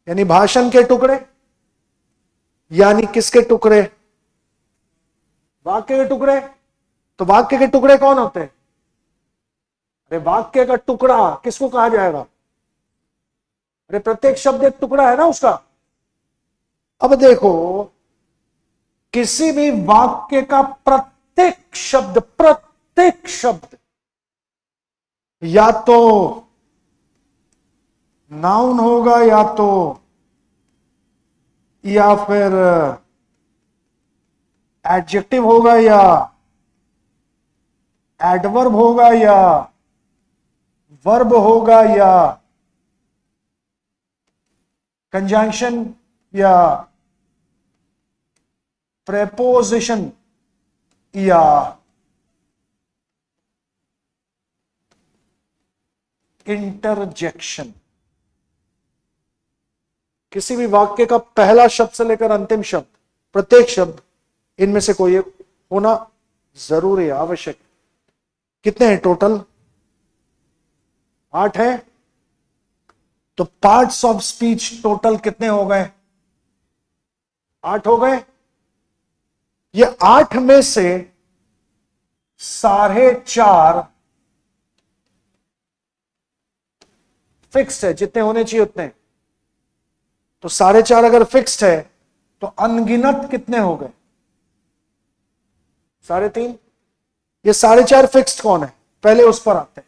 यानी भाषण के टुकड़े, यानी किसके टुकड़े? वाक्य के टुकड़े। तो वाक्य के टुकड़े कौन होते हैं? अरे वाक्य का टुकड़ा किसको कहा जाएगा? अरे प्रत्येक शब्द एक टुकड़ा है ना उसका। अब देखो, किसी भी वाक्य का प्रत्येक शब्द या तो नाउन होगा या फिर एडजेक्टिव होगा या एडवर्ब होगा या वर्ब होगा या कंजंक्शन या प्रेपोजिशन या इंटरजेक्शन। किसी भी वाक्य का पहला शब्द से लेकर अंतिम शब्द, प्रत्येक शब्द, इनमें से कोई एक होना जरूरी है, आवश्यक। कितने हैं टोटल? 8 है। तो पार्ट्स ऑफ स्पीच टोटल कितने हो गए? 8 हो गए। ये 8 में से 4.5 फिक्स्ड है, जितने होने चाहिए उतने। तो 4.5 अगर फिक्स्ड है तो अनगिनत कितने हो गए? 3.5। ये 4.5 फिक्स्ड कौन है? पहले उस पर आते हैं।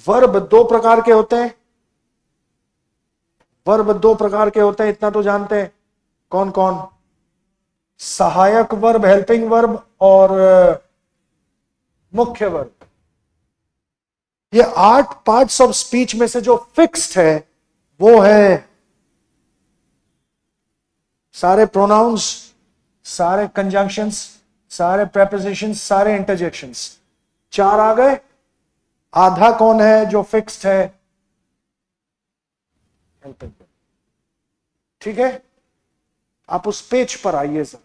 वर्ब 2 प्रकार के होते हैं। वर्ब 2 प्रकार के होते हैं, इतना तो जानते हैं। कौन कौन? सहायक वर्ब, हेल्पिंग वर्ब, और मुख्य वर्ब। ये 8 पार्ट्स ऑफ स्पीच में से जो फिक्स्ड है वो है सारे प्रोनाउंस, सारे कंजंक्शंस, सारे प्रेपोजिशंस, सारे इंटरजेक्शंस। 4 आ गए। आधा कौन है जो फिक्स्ड है? Helping verb. ठीक है, आप उस पेज पर आइए जरा।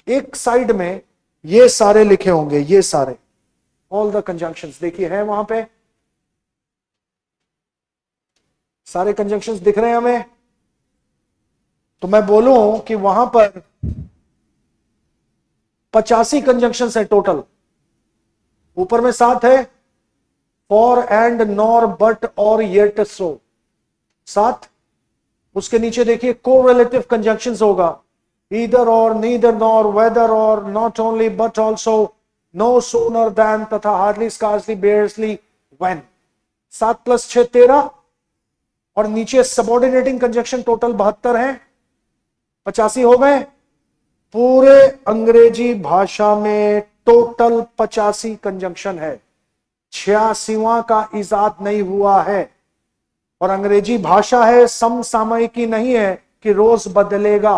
एक साइड में ये सारे लिखे होंगे, ये सारे ऑल द कंजंक्शंस देखिए है वहां पे। सारे कंजंक्शंस दिख रहे हैं हमें। तो मैं बोलूं कि वहां पर 85 कंजंक्शंस है टोटल। ऊपर में 7 है, for, and, nor, but, or, yet, so, 7। उसके नीचे देखिए कोरिलेटिव कंजंक्शंस होगा, either or, neither nor, whether or, not only but also, no sooner than, तथा हार्डली, स्कार्सली, बेयरली, व्हेन। 7 + 6 13। और नीचे सबऑर्डिनेटिंग कंजंक्शन टोटल 72 है। 85 हो गए। पूरे अंग्रेजी भाषा में टोटल 85 कंजंक्शन है। 86वां का इजाद नहीं हुआ है। और अंग्रेजी भाषा है, समसामयिकी नहीं है कि रोज बदलेगा।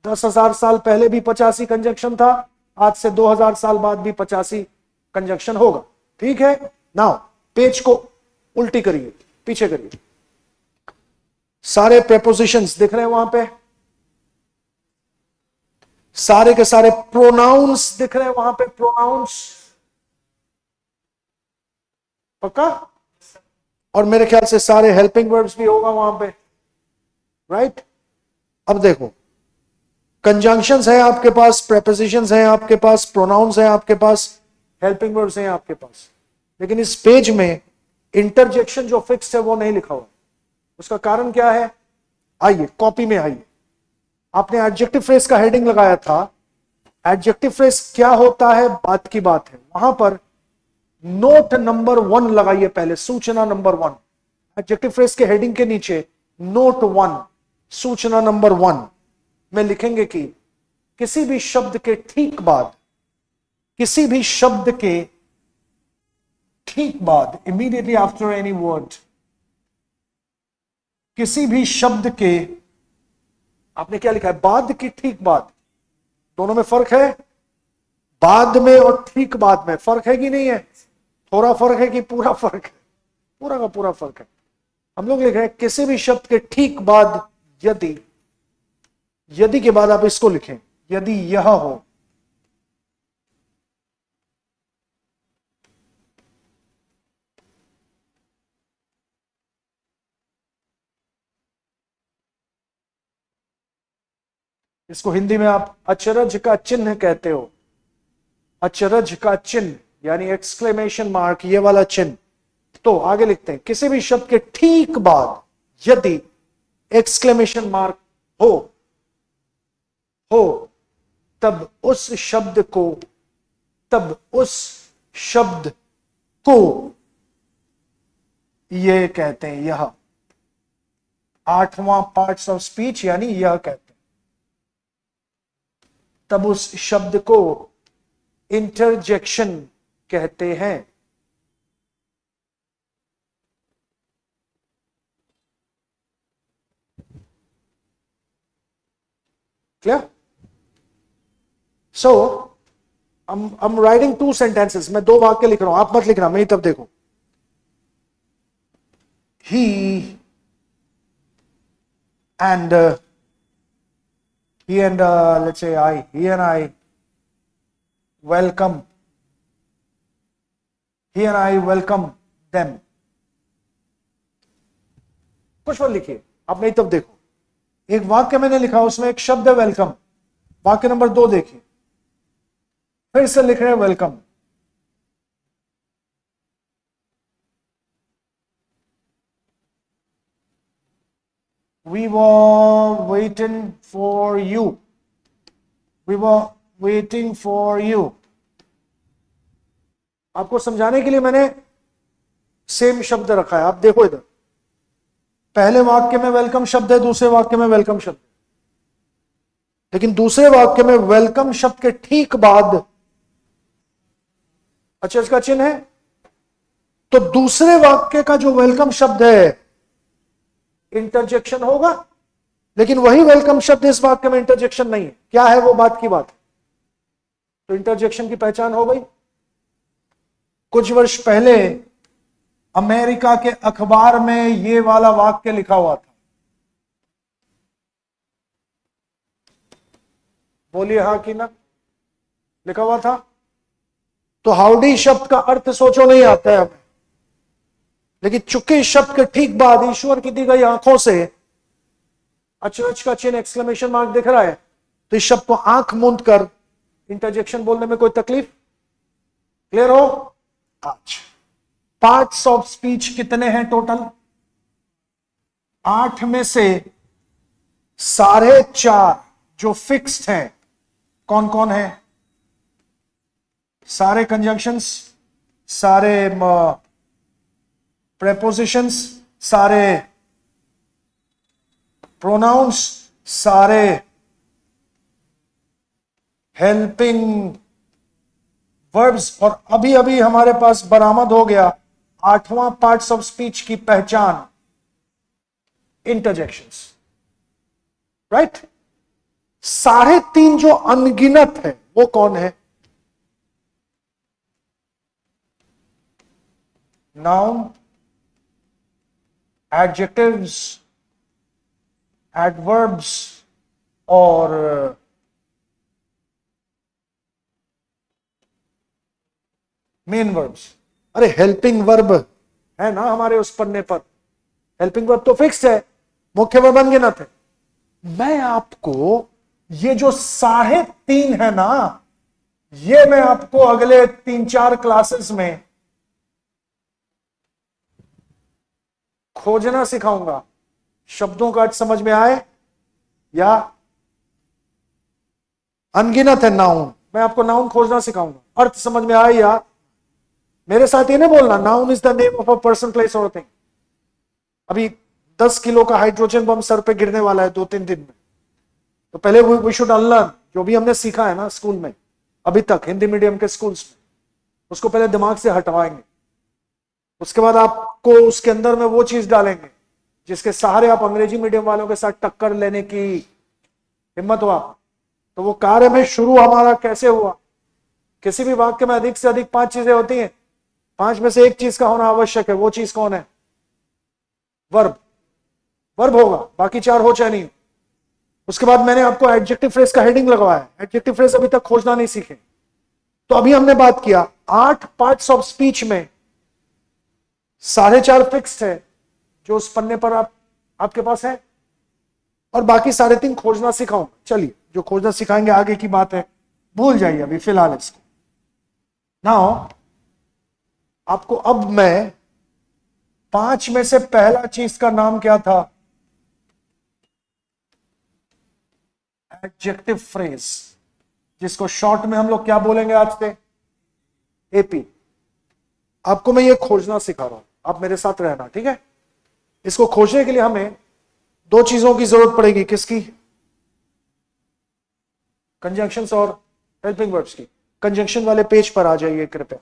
10,000 साल पहले भी 85 कंजंक्शन था, आज से 2000 साल बाद भी 85 कंजंक्शन होगा। ठीक है। नाउ पेज को उल्टी करिए, पीछे करिए। सारे प्रेपोजिशंस दिख रहे हैं वहां पे। सारे के सारे प्रोनाउंस दिख रहे हैं वहां पे। प्रोनाउंस पक्का? और मेरे ख्याल से सारे हेल्पिंग वर्ब्स भी होगा वहां पे, राइट? अब देखो, कंजंक्शंस हैं आपके पास, प्रेपोजिशंस हैं आपके पास, प्रोनाउंस हैं आपके पास, हेल्पिंग वर्ब्स हैं आपके पास, लेकिन इस पेज में इंटरजेक्शन जो फिक्स्ड है वो नहीं लिखा हुआ। उसका कारण क्या है? आइए कॉपी में आइए, आपने एडजेक्टिव फ्रेज का हेडिंग लगाया था। एडजेक्टिव फ्रेज क्या होता है, बात की बात है। वहां पर नोट नंबर 1 लगाइए, पहले सूचना नंबर 1। एडजेक्टिव फ्रेज के हेडिंग के नीचे नोट 1, सूचना नंबर 1 में लिखेंगे कि किसी भी शब्द के ठीक बाद, किसी भी शब्द के ठीक बाद, इमीडिएटली आफ्टर एनी वर्ड, किसी भी शब्द के, आपने क्या लिखा है, बाद की ठीक बाद, दोनों में फर्क है? बाद में और ठीक बाद में फर्क है कि नहीं है? थोड़ा फर्क है कि पूरा फर्क है? पूरा का पूरा फर्क है। हम लोग लिख रहे हैं किसी भी शब्द के ठीक बाद, यदि, यदि के बाद आप इसको लिखें, यदि यह हो, इसको हिंदी में आप अचरज का चिन्ह कहते हो। अचरज का चिन्ह यानी एक्सक्लेमेशन मार्क, ये वाला चिन्ह। तो आगे लिखते हैं किसी भी शब्द के ठीक बाद यदि एक्सक्लेमेशन मार्क हो तब उस शब्द को, तब उस शब्द को ये कहते हैं, यह 8वां पार्ट्स ऑफ स्पीच यानी यह कहते हैं। तब उस शब्द को इंटरजेक्शन कहते हैं। Clear? So I'm writing 2 sentences, मैं 2 वाक्य लिख रहा हूं, आप मत लिखना, मेरी तब देखो। He and let's say he and I welcome them। कुछ वर्ड लिखिए, आप नहीं तब देखो। एक वाक्य मैंने लिखा, उसमें एक शब्द है वेलकम। वाक्य नंबर 2 देखिए, फिर से लिख रहे हैं welcome. We were waiting for you. We were waiting for you. आपको समझाने के लिए मैंने सेम शब्द रखा है, आप देखो इधर। पहले वाक्य में वेलकम शब्द है, दूसरे वाक्य में वेलकम शब्द, लेकिन दूसरे वाक्य में वेलकम शब्द के ठीक बाद अचरज का चिन्ह है। तो दूसरे वाक्य का जो वेलकम शब्द है इंटरजेक्शन होगा, लेकिन वही वेलकम शब्द इस वाक्य में इंटरजेक्शन नहीं है। क्या है वो, बात की बात। तो इंटरजेक्शन की पहचान हो गई। कुछ वर्ष पहले अमेरिका के अखबार में ये वाला वाक्य लिखा हुआ था, बोलिए हाँ कि ना, लिखा हुआ था। तो हाउडी शब्द का अर्थ सोचो नहीं आता है हमें, लेकिन चूंकि इस शब्द के ठीक बाद ईश्वर की दी गई आंखों से अचरज का चिन्ह एक्सक्लेमेशन मार्क दिख रहा है, तो इस शब्द को आंख मूंद कर इंटरजेक्शन बोलने में कोई तकलीफ? क्लियर हो? आज पार्ट्स ऑफ स्पीच कितने हैं टोटल? 8 में से 4.5 जो फिक्स्ड हैं, कौन कौन है? सारे कंजंक्शंस, सारे प्रेपोजिशंस, सारे प्रोनाउंस, सारे हेल्पिंग वर्ब्स, और अभी अभी हमारे पास बरामद हो गया 8वां पार्ट्स ऑफ स्पीच की पहचान, इंटरजेक्शंस। राइट? 3.5 जो अनगिनत है वो कौन है? नाउन, एडजेक्टिव्स, एडवर्ब्स और मेन वर्ब्स। अरे हेल्पिंग वर्ब है ना हमारे उस पन्ने पर, हेल्पिंग वर्ब तो फिक्स्ड है, मुख्य वर्ब अनगिनत है। मैं आपको ये जो 3.5 है ना, ये मैं आपको अगले 3-4 क्लासेस में खोजना सिखाऊंगा। शब्दों का अर्थ समझ में आए या अनगिनत है नाउन, मैं आपको नाउन खोजना सिखाऊंगा, अर्थ समझ में आए या। मेरे साथ ये नहीं बोलना noun is the name of a person, place और थिंग। अभी 10 किलो का हाइड्रोजन बम सर पे गिरने वाला है 2-3 दिन में, तो पहले वी शुड अनलर्न जो भी हमने सीखा है ना स्कूल में अभी तक, हिंदी मीडियम के स्कूल्स में, उसको पहले दिमाग से हटवाएंगे। उसके बाद आपको उसके अंदर में वो चीज डालेंगे जिसके सहारे आप अंग्रेजी मीडियम वालों के साथ टक्कर लेने की हिम्मत हुआ। तो वो कार्य में शुरू हमारा कैसे हुआ? किसी भी वाक्य में अधिक से अधिक 5 चीजें होती हैं, 5 में से एक चीज का होना आवश्यक है। वो चीज कौन है? वर्ब। वर्ब होगा, बाकी 4 हो चाहे नहीं। उसके बाद मैंने आपको एडजेक्टिव फ्रेज का हेडिंग लगवाया। एडजेक्टिव फ्रेज अभी तक खोजना नहीं सीखे, तो अभी हमने बात किया 8 पार्ट्स ऑफ स्पीच में 4.5 फिक्स्ड है जो उस पन्ने पर आपके पास है, और बाकी 3.5 खोजना सिखाऊं। चलिए, जो खोजना सिखाएंगे आगे की बात है, भूल जाइए अभी फिलहाल इसको। नाउ आपको अब मैं 5 में से पहला चीज का नाम क्या था? एडजेक्टिव फ्रेज, जिसको शॉर्ट में हम लोग क्या बोलेंगे आज से? एपी। आपको मैं ये खोजना सिखा रहा हूं, आप मेरे साथ रहना, ठीक है? इसको खोजने के लिए हमें 2 चीजों की जरूरत पड़ेगी। किसकी? कंजंक्शंस और हेल्पिंग वर्ब्स की। कंजंक्शन वाले पेज पर आ जाइए कृपया,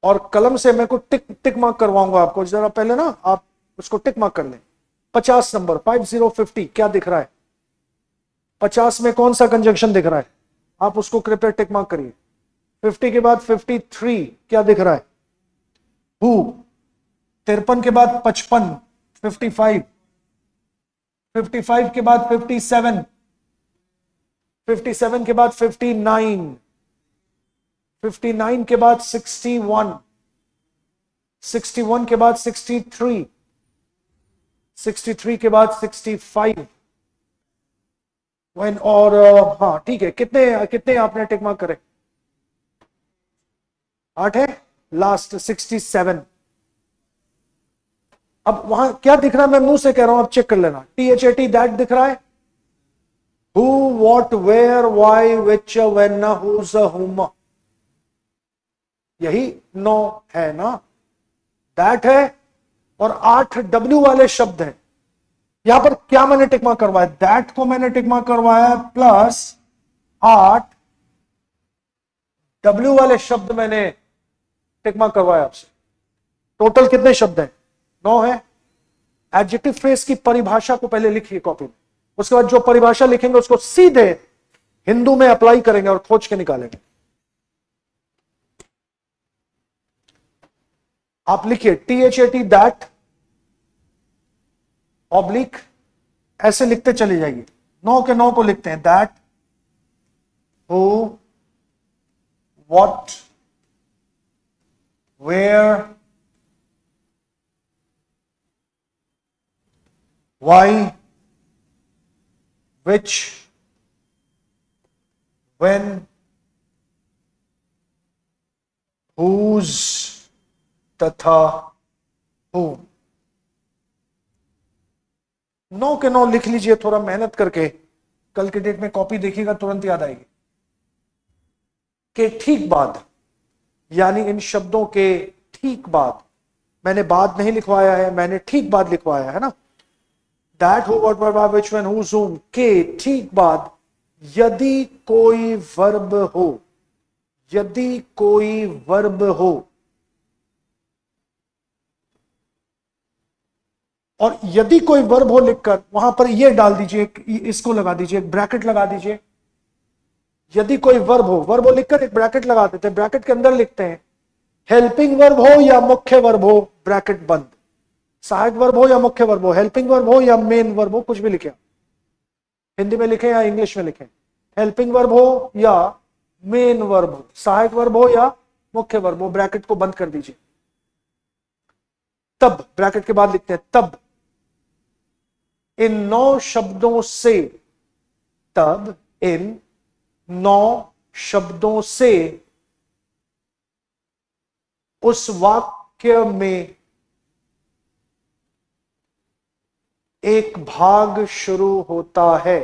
और कलम से मैं को टिक मार्क करवाऊंगा आपको। जरा पहले ना आप उसको टिक मार्क कर लें। 50 नंबर 5050 क्या दिख रहा है? 50 में कौन सा कंजंक्शन दिख रहा है? आप उसको कृपया टिक मार्क करिए। 50 के बाद 53 क्या दिख रहा है? हु। 53 के बाद 55 55। 55 के बाद 57। 57 के बाद 59। 59 के बाद 61। 61 के बाद 63। 63 के बाद 65। और हाँ ठीक है, कितने कितने आपने टिक मार्क करे? 8 है। लास्ट 67। अब वहां क्या दिख रहा है? मैं मुंह से कह रहा हूं, आप चेक कर लेना। THAT दैट दिख रहा है? Who, what, where, why, which, when, whose, whom, यही 9 है ना? दैट है, और 8 W वाले शब्द हैं। यहां पर क्या मैंने टिक मार्क करवाया? दैट को मैंने टिक मार्क करवाया, प्लस 8 W वाले शब्द मैंने टिक मार्क करवाया आपसे। टोटल कितने शब्द हैं? 9 है। एडजेक्टिव फ्रेज की परिभाषा को पहले लिखिए कॉपी में, उसके बाद जो परिभाषा लिखेंगे उसको सीधे हिंदू में अप्लाई करेंगे और खोज के निकालेंगे। आप लिखिए THAT दैट ऑब्लिक, ऐसे लिखते चले जाइए। 9 के 9 को लिखते हैं। That, who, what, where, why, which, when, whose तथा whom। 9 के 9 लिख लीजिए, थोड़ा मेहनत करके। कल के डेट में कॉपी देखिएगा, तुरंत याद आएगी। के ठीक बाद, यानी इन शब्दों के ठीक बाद, मैंने बाद नहीं लिखवाया है, मैंने ठीक बाद लिखवाया है ना। That, who, what, where, why, which, when, whose, whom के ठीक बाद यदि कोई वर्ब हो, यदि कोई वर्ब हो, और यदि कोई वर्ब हो लिखकर वहां पर ये डाल दीजिए, इसको लगा दीजिए, एक ब्रैकेट लगा दीजिए। यदि कोई वर्ब हो लिखकर एक ब्रैकेट लगा देते हैं। ब्रैकेट के अंदर लिखते हैं हेल्पिंग वर्ब हो या मुख्य वर्ब हो, ब्रैकेट बंद। सहायक वर्ब हो या मुख्य वर्ब हो, हेल्पिंग वर्ब हो या मेन वर्ब हो, कुछ भी लिखे, हिंदी में लिखे या इंग्लिश में लिखे। हेल्पिंग वर्ब हो या मेन वर्ब हो, सहायक वर्ब हो या मुख्य वर्ब हो, ब्रैकेट को बंद कर दीजिए। तब ब्रैकेट के बाद लिखते हैं तब इन 9 शब्दों से तब इन 9 शब्दों से उस वाक्य में एक भाग शुरू होता है।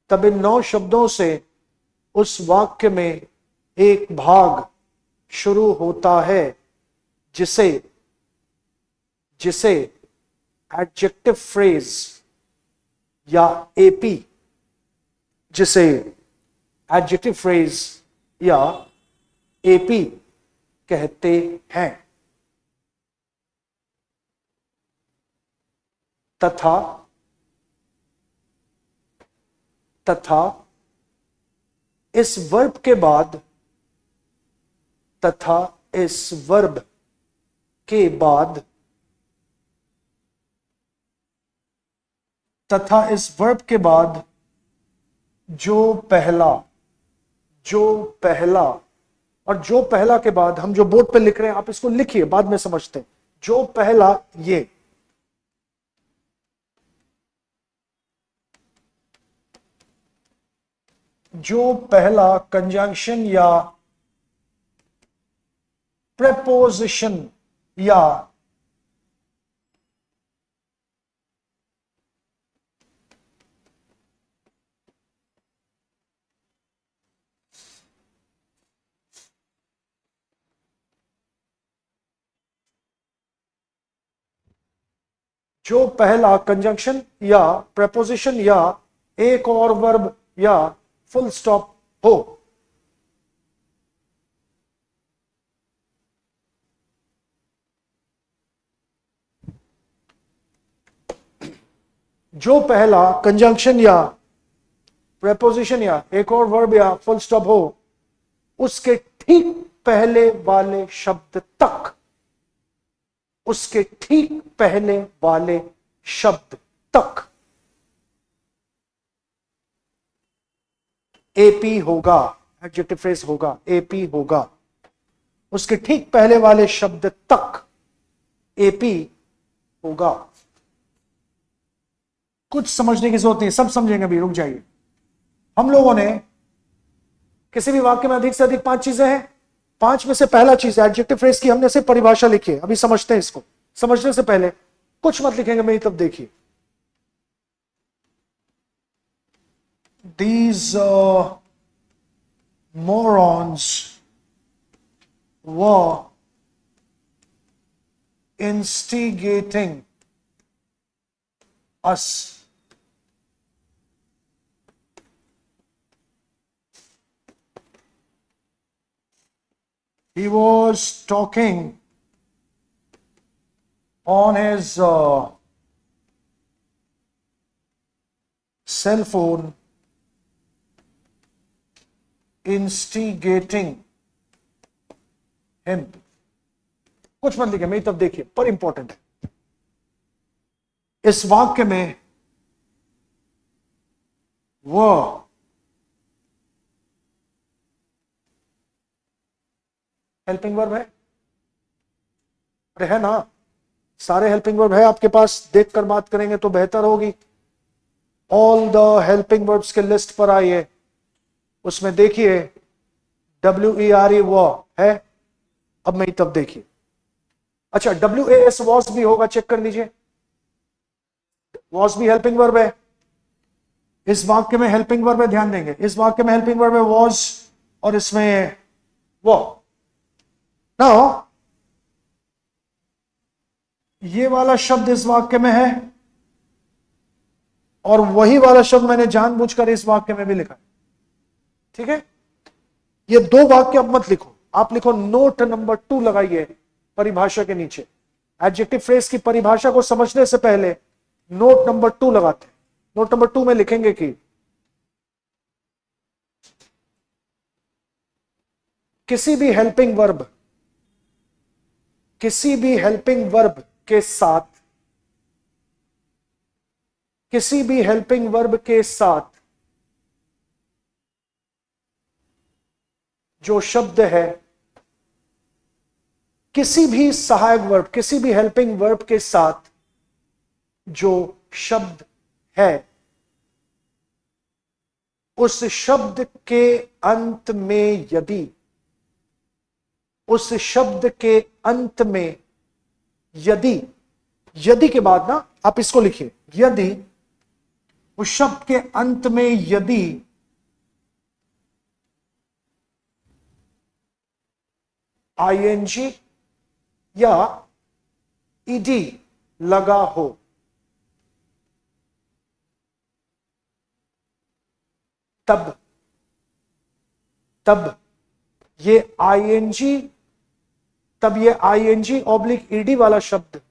तब इन 9 शब्दों से उस वाक्य में एक भाग शुरू होता है जिसे जिसे एडजेक्टिव फ्रेज या एपी जिसे एडजेक्टिव फ्रेज या एपी कहते हैं। तथा तथा इस वर्ब के बाद तथा इस वर्ब के बाद तथा इस वर्ब के बाद जो पहला और जो पहला के बाद हम जो बोर्ड पे लिख रहे हैं आप इसको लिखिए, बाद में समझते हैं। जो पहला ये जो पहला कंजंक्शन या प्रेपोजिशन या जो पहला कंजंक्शन या प्रेपोजिशन या एक और वर्ब या फुल स्टॉप हो, जो पहला कंजंक्शन या प्रेपोजिशन या एक और वर्ब या फुल स्टॉप हो, उसके ठीक पहले वाले शब्द तक, उसके ठीक पहले वाले शब्द तक एपी होगा, एडजेक्टिव फ्रेज होगा, एपी होगा। उसके ठीक पहले वाले शब्द तक एपी होगा। कुछ समझने की जरूरत नहीं, सब समझेंगे अभी, रुक जाइए। हम लोगों ने किसी भी वाक्य में अधिक से अधिक 5 चीजें हैं, 5 में से पहला चीज एडजेक्टिव फ्रेज की हमने सिर्फ परिभाषा लिखी है। अभी समझते हैं इसको। समझने से पहले कुछ मत लिखेंगे, मेरी तब देखिए। These morons were instigating us he was talking on his cell phone instigating him। कुछ मत लिखे, मेरी तब देखिए, पर इंपॉर्टेंट है। इस वाक्य में वह हेल्पिंग वर्ब है। अरे है ना, सारे हेल्पिंग वर्ब है आपके पास, देखकर बात करेंगे तो बेहतर होगी। ऑल द हेल्पिंग वर्ब्स के लिस्ट पर आइए, उसमें देखिए WERE वो है। अब मैं तब देखिए, अच्छा WAS वॉस भी होगा, चेक कर लीजिए। वॉस भी हेल्पिंग वर्ब है। इस वाक्य में हेल्पिंग वर्ब है, ध्यान देंगे। इस वाक्य में हेल्पिंग वर्ब है वॉस और इसमें वो। नाउ ये वाला शब्द इस वाक्य में है और वही वाला शब्द मैंने जानबूझकर इस वाक्य में भी लिखा है। ठीक है, ये 2 वाक्य अब मत लिखो, आप लिखो नोट नंबर 2 लगाइए परिभाषा के नीचे। एडजेक्टिव फ्रेज की परिभाषा को समझने से पहले नोट नंबर 2 लगाते हैं। नोट नंबर 2 में लिखेंगे कि किसी भी हेल्पिंग वर्ब के साथ जो शब्द है, किसी भी सहायक वर्ब, किसी भी हेल्पिंग वर्ब के साथ जो शब्द है उस शब्द के अंत में यदि, उस शब्द के अंत में यदि, यदि के बाद ना आप इसको लिखिए, यदि उस शब्द के अंत में यदि आईएनजी या ईडी लगा हो, तब ये आईएनजी, तब ये आईएनजी ऑब्लिक ईडी वाला शब्द,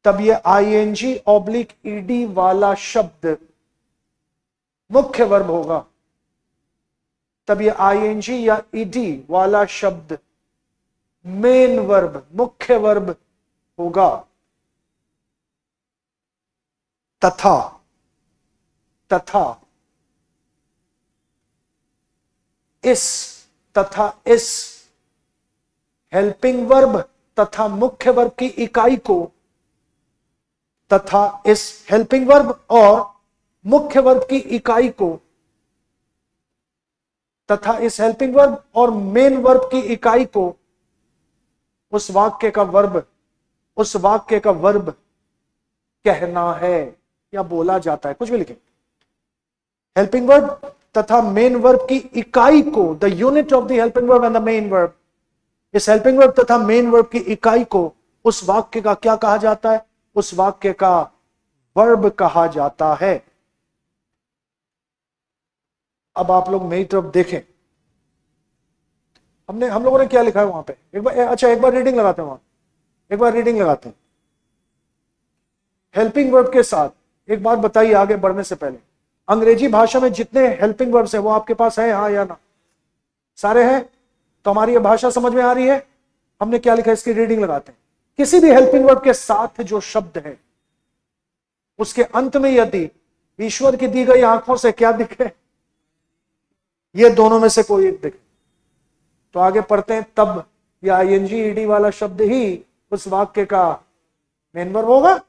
तब ये आईएनजी ऑब्लिक ईडी वाला शब्द मुख्य वर्ब होगा। तब ये आईएनजी या ईडी वाला शब्द मेन वर्ब, मुख्य वर्ब होगा। तथा इस हेल्पिंग वर्ब तथा मुख्य वर्ब की इकाई को, तथा इस हेल्पिंग वर्ब और मुख्य वर्ब की इकाई को, तथा इस हेल्पिंग वर्ब और मेन वर्ब की इकाई को उस वाक्य का वर्ब कहना है या बोला जाता है, कुछ भी लिखें। हेल्पिंग वर्ब तथा मेन वर्ब की इकाई को, the unit of the helping verb and the main verb, इस हेल्पिंग वर्ब तथा मेन वर्ब की इकाई को उस वाक्य का क्या कहा जाता है? उस वाक्य का वर्ब कहा जाता है। अब आप लोग मेरी तरफ देखें, हम लोगों ने क्या लिखा है वहां पे, एक बार रीडिंग लगाते हैं वहां, एक बार रीडिंग लगाते हैं। हेल्पिंग वर्ब के साथ एक बात बताइए आगे बढ़ने से पहले, अंग्रेजी भाषा में जितने हेल्पिंग वर्ब्स हैं वो आपके पास है, हाँ या ना? सारे हैं? तो हमारी ये भाषा समझ में आ रही है? हमने क्या लिखा है, इसकी रीडिंग लगाते हैं। किसी भी हेल्पिंग वर्ब के साथ जो शब्द है उसके अंत में यदि ईश्वर की दी गई आंखों से क्या दिखे, ये दोनों में से कोई एक दिखे, तो आगे पढ़ते हैं, तब या आईएनजी ईडी वाला शब्द ही उस वाक्य का मेन वर्ब होगा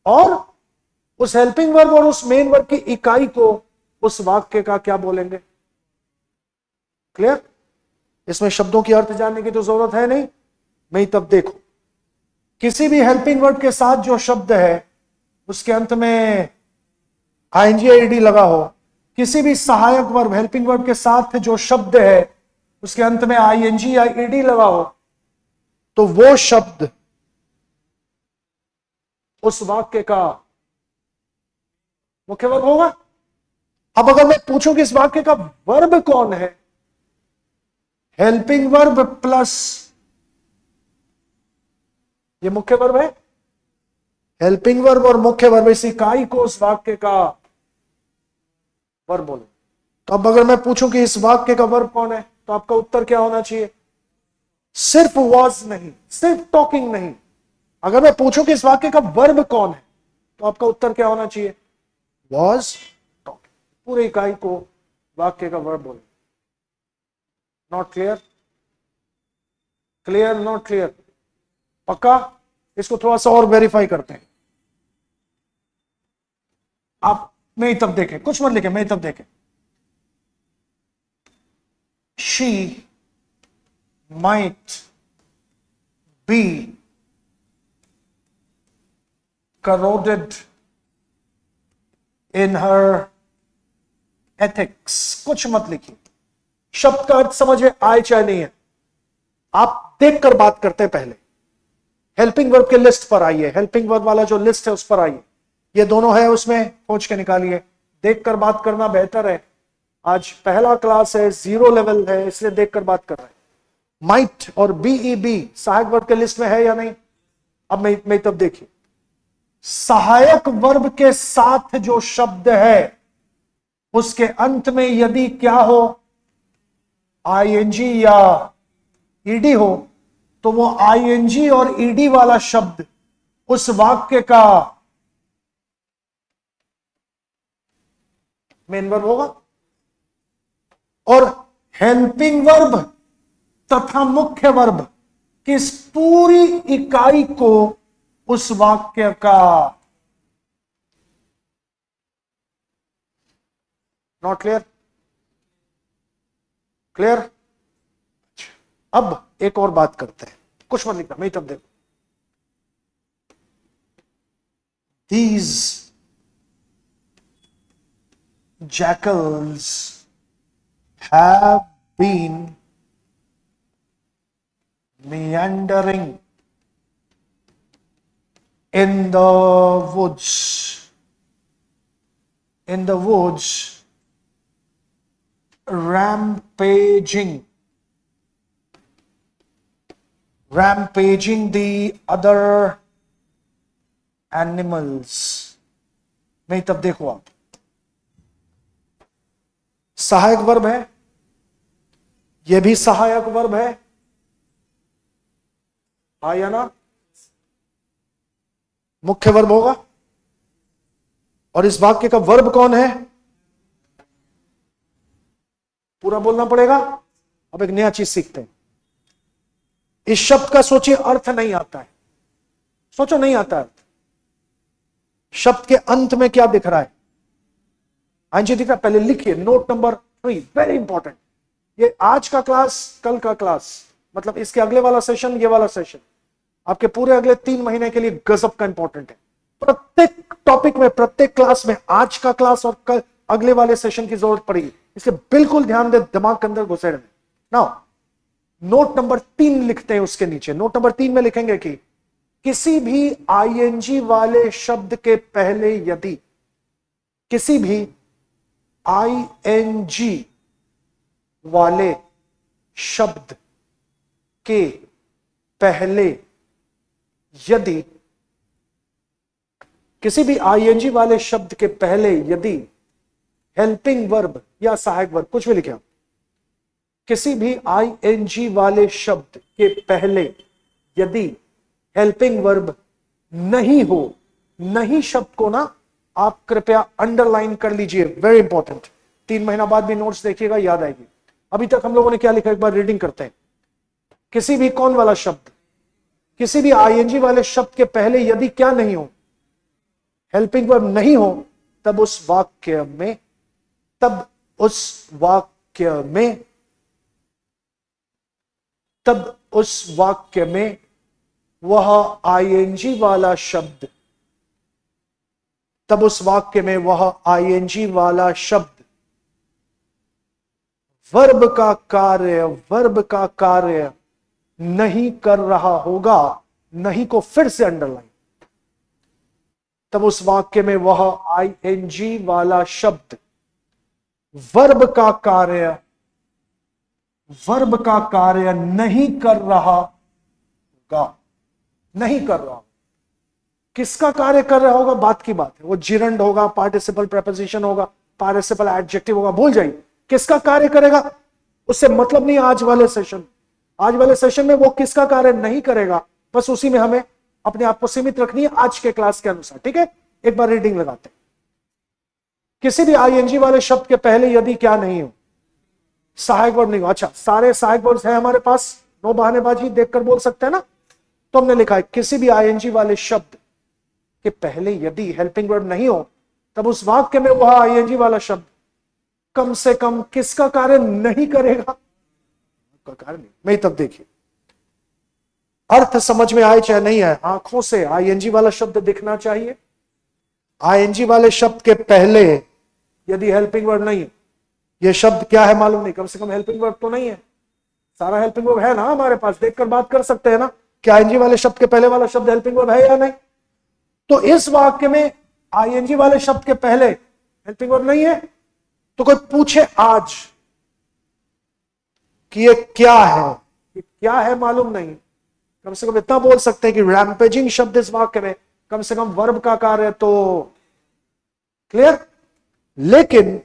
और उस हेल्पिंग वर्ब और उस मेन वर्ब की इकाई को उस वाक्य का क्या बोलेंगे? क्लियर? इसमें शब्दों की अर्थ जानने की तो जरूरत है नहीं। मैं तब देखो, किसी भी हेल्पिंग वर्ब के साथ जो शब्द है उसके अंत में आईएनजी या ईडी लगा हो, किसी भी सहायक वर्ब हेल्पिंग वर्ब के साथ जो शब्द है उसके अंत में आईएनजी या ईडी लगा हो, तो वो शब्द उस वाक्य का मुख्य वर्ब होगा। अब अगर मैं पूछूं कि इस वाक्य का वर्ब कौन है, हेल्पिंग वर्ब प्लस ये मुख्य वर्ब है, हेल्पिंग वर्ब और मुख्य वर्ब इस इकाई को उस वाक्य का वर्ब बोले। तो अब अगर मैं पूछूं कि इस वाक्य का वर्ब कौन है, तो आपका उत्तर क्या होना चाहिए? सिर्फ वॉज नहीं, सिर्फ टॉकिंग नहीं। अगर मैं पूछूं कि इस वाक्य का वर्ब कौन है, तो आपका उत्तर क्या होना चाहिए? Was talking. पूरी इकाई को वाक्य का वर्ब बोले। Not clear? Clear? Not clear? पक्का? इसको थोड़ा सा और वेरीफाई करते हैं। आप मैं तब देखें, कुछ मत लिखें, मैं तब देखें। She might be corroded in her ethics। कुछ मत लिखिए, शब्द का अर्थ समझ में आए चाहे नहीं है, आप देखकर बात करते हैं। पहले हेल्पिंग वर्ब के लिस्ट पर आइए, हेल्पिंग वर्ब वाला जो लिस्ट है उस पर आइए, ये दोनों है उसमें खोज के निकालिए। देखकर बात करना बेहतर है। आज पहला क्लास है, 0 लेवल है, इसलिए देखकर बात कर रहे हैं। माइट और बीईबी सहायक वर्ब के लिस्ट में है या नहीं? अब मैं तब देखिए, सहायक वर्ब के साथ जो शब्द है उसके अंत में यदि क्या हो, आईएनजी या ईडी हो, तो वो आईएनजी और ईडी वाला शब्द उस वाक्य का मेन वर्ब होगा और हेल्पिंग वर्ब तथा मुख्य वर्ब की इस पूरी इकाई को उस वाक्य का नॉट क्लियर? क्लियर? अब एक और बात करते हैं, कुछ मत लिखना, मैं तब देखो। These jackals have been meandering in the woods, rampaging the other animals। नहीं तब देखो आप, सहायक वर्ब है, यह भी सहायक वर्ब है, हा या ना? मुख्य वर्ब होगा, और इस वाक्य का वर्ब कौन है? पूरा बोलना पड़ेगा। अब एक नया चीज सीखते हैं। इस शब्द का सोचिए अर्थ नहीं आता है, सोचो नहीं आता अर्थ। शब्द के अंत में क्या दिख रहा है? आंजी दिख रहा है? पहले लिखिए, नोट नंबर 3, वेरी इंपॉर्टेंट। ये आज का क्लास, कल का क्लास, मतलब इसके अगले वाला सेशन, ये वाला सेशन आपके पूरे अगले 3 महीने के लिए गजब का इंपॉर्टेंट है। प्रत्येक टॉपिक में, प्रत्येक क्लास में आज का क्लास और कल अगले वाले सेशन की जरूरत पड़ेगी, इसलिए बिल्कुल ध्यान दे, दिमाग के अंदर घुसे रहने। नाउ नोट नंबर 3 लिखते हैं, उसके नीचे नोट नंबर 3 में लिखेंगे कि किसी भी आईएनजी वाले शब्द के पहले यदि, किसी भी आईएनजी वाले शब्द के पहले यदि, किसी भी आईएनजी वाले शब्द के पहले यदि हेल्पिंग वर्ब या सहायक वर्ब, कुछ भी लिखे, किसी भी आईएनजी वाले शब्द के पहले यदि हेल्पिंग वर्ब नहीं हो, नहीं शब्द को ना आप कृपया अंडरलाइन कर लीजिए, वेरी इंपॉर्टेंट। 3 महीना बाद भी नोट्स देखिएगा, याद आएगी। अभी तक हम लोगों ने क्या लिखा, एक बार रीडिंग करते हैं। किसी भी कौन वाला शब्द, किसी भी आईएनजी वाले शब्द के पहले यदि क्या नहीं हो, हेल्पिंग वर्ब नहीं हो, तब उस वाक्य में, तब उस वाक्य में, तब उस वाक्य में वह आईएनजी वाला शब्द, तब उस वाक्य में वह आईएनजी वाला शब्द वर्ब का कार्य नहीं कर रहा होगा। नहीं को फिर से अंडरलाइन, तब उस वाक्य में वह आईएनजी वाला शब्द वर्ब का कार्य नहीं कर रहा होगा। नहीं कर रहा, किसका कार्य कर रहा होगा, बात की बात है। वो जिरंड होगा, पार्टिसिपल प्रेपोजिशन होगा, पार्टिसिपल एडजेक्टिव होगा, भूल जाइए। किसका कार्य करेगा उससे मतलब नहीं। आज वाले सेशन में वो किसका कार्य नहीं करेगा, बस उसी में हमें अपने आप को सीमित रखनी है आज के क्लास के अनुसार, ठीक है? एक बार रीडिंग लगाते हैं। किसी भी आईएनजी वाले शब्द के पहले यदि क्या नहीं हो, सहायक वर्ब नहीं हो। अच्छा, सारे सहायक वर्ब है हमारे पास, नो बहानेबाजी, देखकर बोल सकते हैं ना। तो हमने लिखा है किसी भी आईएनजी वाले शब्द के पहले यदि हेल्पिंग वर्ब नहीं हो, तब उस वाक्य में वह आईएनजी वाला शब्द कम से कम किसका कार्य नहीं करेगा, का कार्य नहीं। मैं तब देखिए, अर्थ समझ में आए चाहे नहीं आए, आंखों से आईएनजी वाला शब्द दिखना चाहिए। आईएनजी वाले शब्द के पहले यदि हेल्पिंग वर्ब नहीं, यह शब्द क्या है मालूम नहीं, कम से कम हेल्पिंग वर्ब तो नहीं है। सारा हेल्पिंग वर्ब है ना हमारे पास, देखकर बात कर सकते हैं ना, क्या आईएनजी वाले शब्द के पहले वाला शब्द हेल्पिंग वर्ब है या नहीं। तो इस वाक्य में आईएनजी वाले शब्द के पहले हेल्पिंग वर्ब नहीं है, तो कोई पूछे आज कि ये क्या है, ये क्या है मालूम नहीं, कम से कम इतना बोल सकते हैं कि रैम्पेजिंग शब्द इस वाक्य में कम से कम वर्ब का कार्य है, तो क्लियर। लेकिन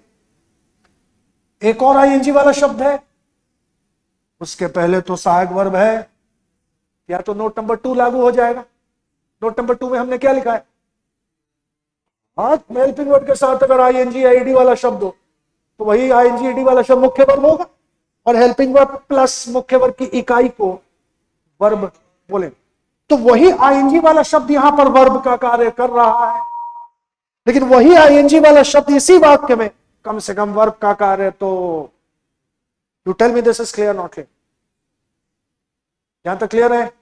एक और आईएनजी वाला शब्द है, उसके पहले तो सहायक वर्ब है, या तो नोट नंबर 2 लागू हो जाएगा। नोट नंबर 2 में हमने क्या लिखा है, हाथ में हेल्पिंग वर्ब के साथ अगर आईएनजी या ईडी वाला शब्द हो, तो वही आईएनजी ईडी वाला शब्द मुख्य वर्ब होगा, और हेल्पिंग वर्ब प्लस मुख्य वर्ब की इकाई को वर्ब बोले, तो वही आईएनजी वाला शब्द यहां पर वर्ब का कार्य कर रहा है। लेकिन वही आईएनजी वाला शब्द इसी वाक्य में कम से कम वर्ब का कार्य है, तो you tell me this is clear not clear? यहां तक क्लियर है?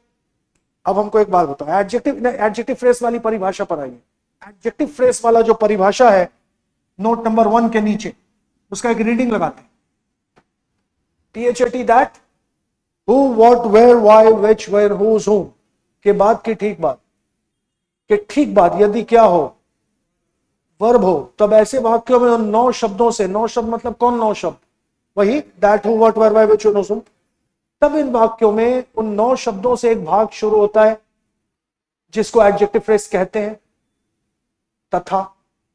अब हमको एक बात बताओ, एडजेक्टिव फ्रेज वाली परिभाषा पर आइए। एडजेक्टिव फ्रेज वाला जो परिभाषा है नोट नंबर 1 के नीचे, उसका एक रीडिंग लगाते हैं। THAT that, who, what, where, why, which, where, whose, whom के बाद की ठीक बात, के ठीक बात यदि क्या हो, वर्ब हो, तब ऐसे वाक्यों में उन 9 शब्दों से, 9 शब्द मतलब कौन 9 शब्द? वही that, who, what, where, why, which, where, whose, whom। तब इन वाक्यों में उन 9 शब्दों से एक भाग शुरू होता है जिसको एडजेक्टिव फ्रेज कहते हैं, तथा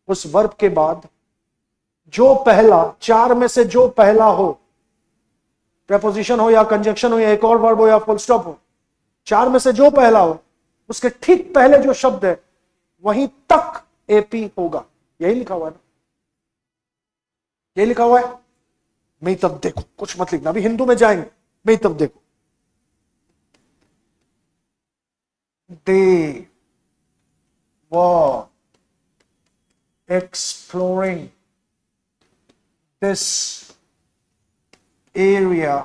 उस वर्ब के बाद जो पहला, 4 में से जो पहला हो, प्रेपोजिशन हो या कंजंक्शन हो या एक और वर्ब हो या फुल स्टॉप हो, 4 में से जो पहला हो, उसके ठीक पहले जो शब्द है वहीं तक एपी होगा। यही लिखा हुआ है ना? यही लिखा हुआ है। मैं तब देखो, कुछ मत लिखना, अभी हिंदू में जाएंगे। मैं तब देखो, they were exploring this area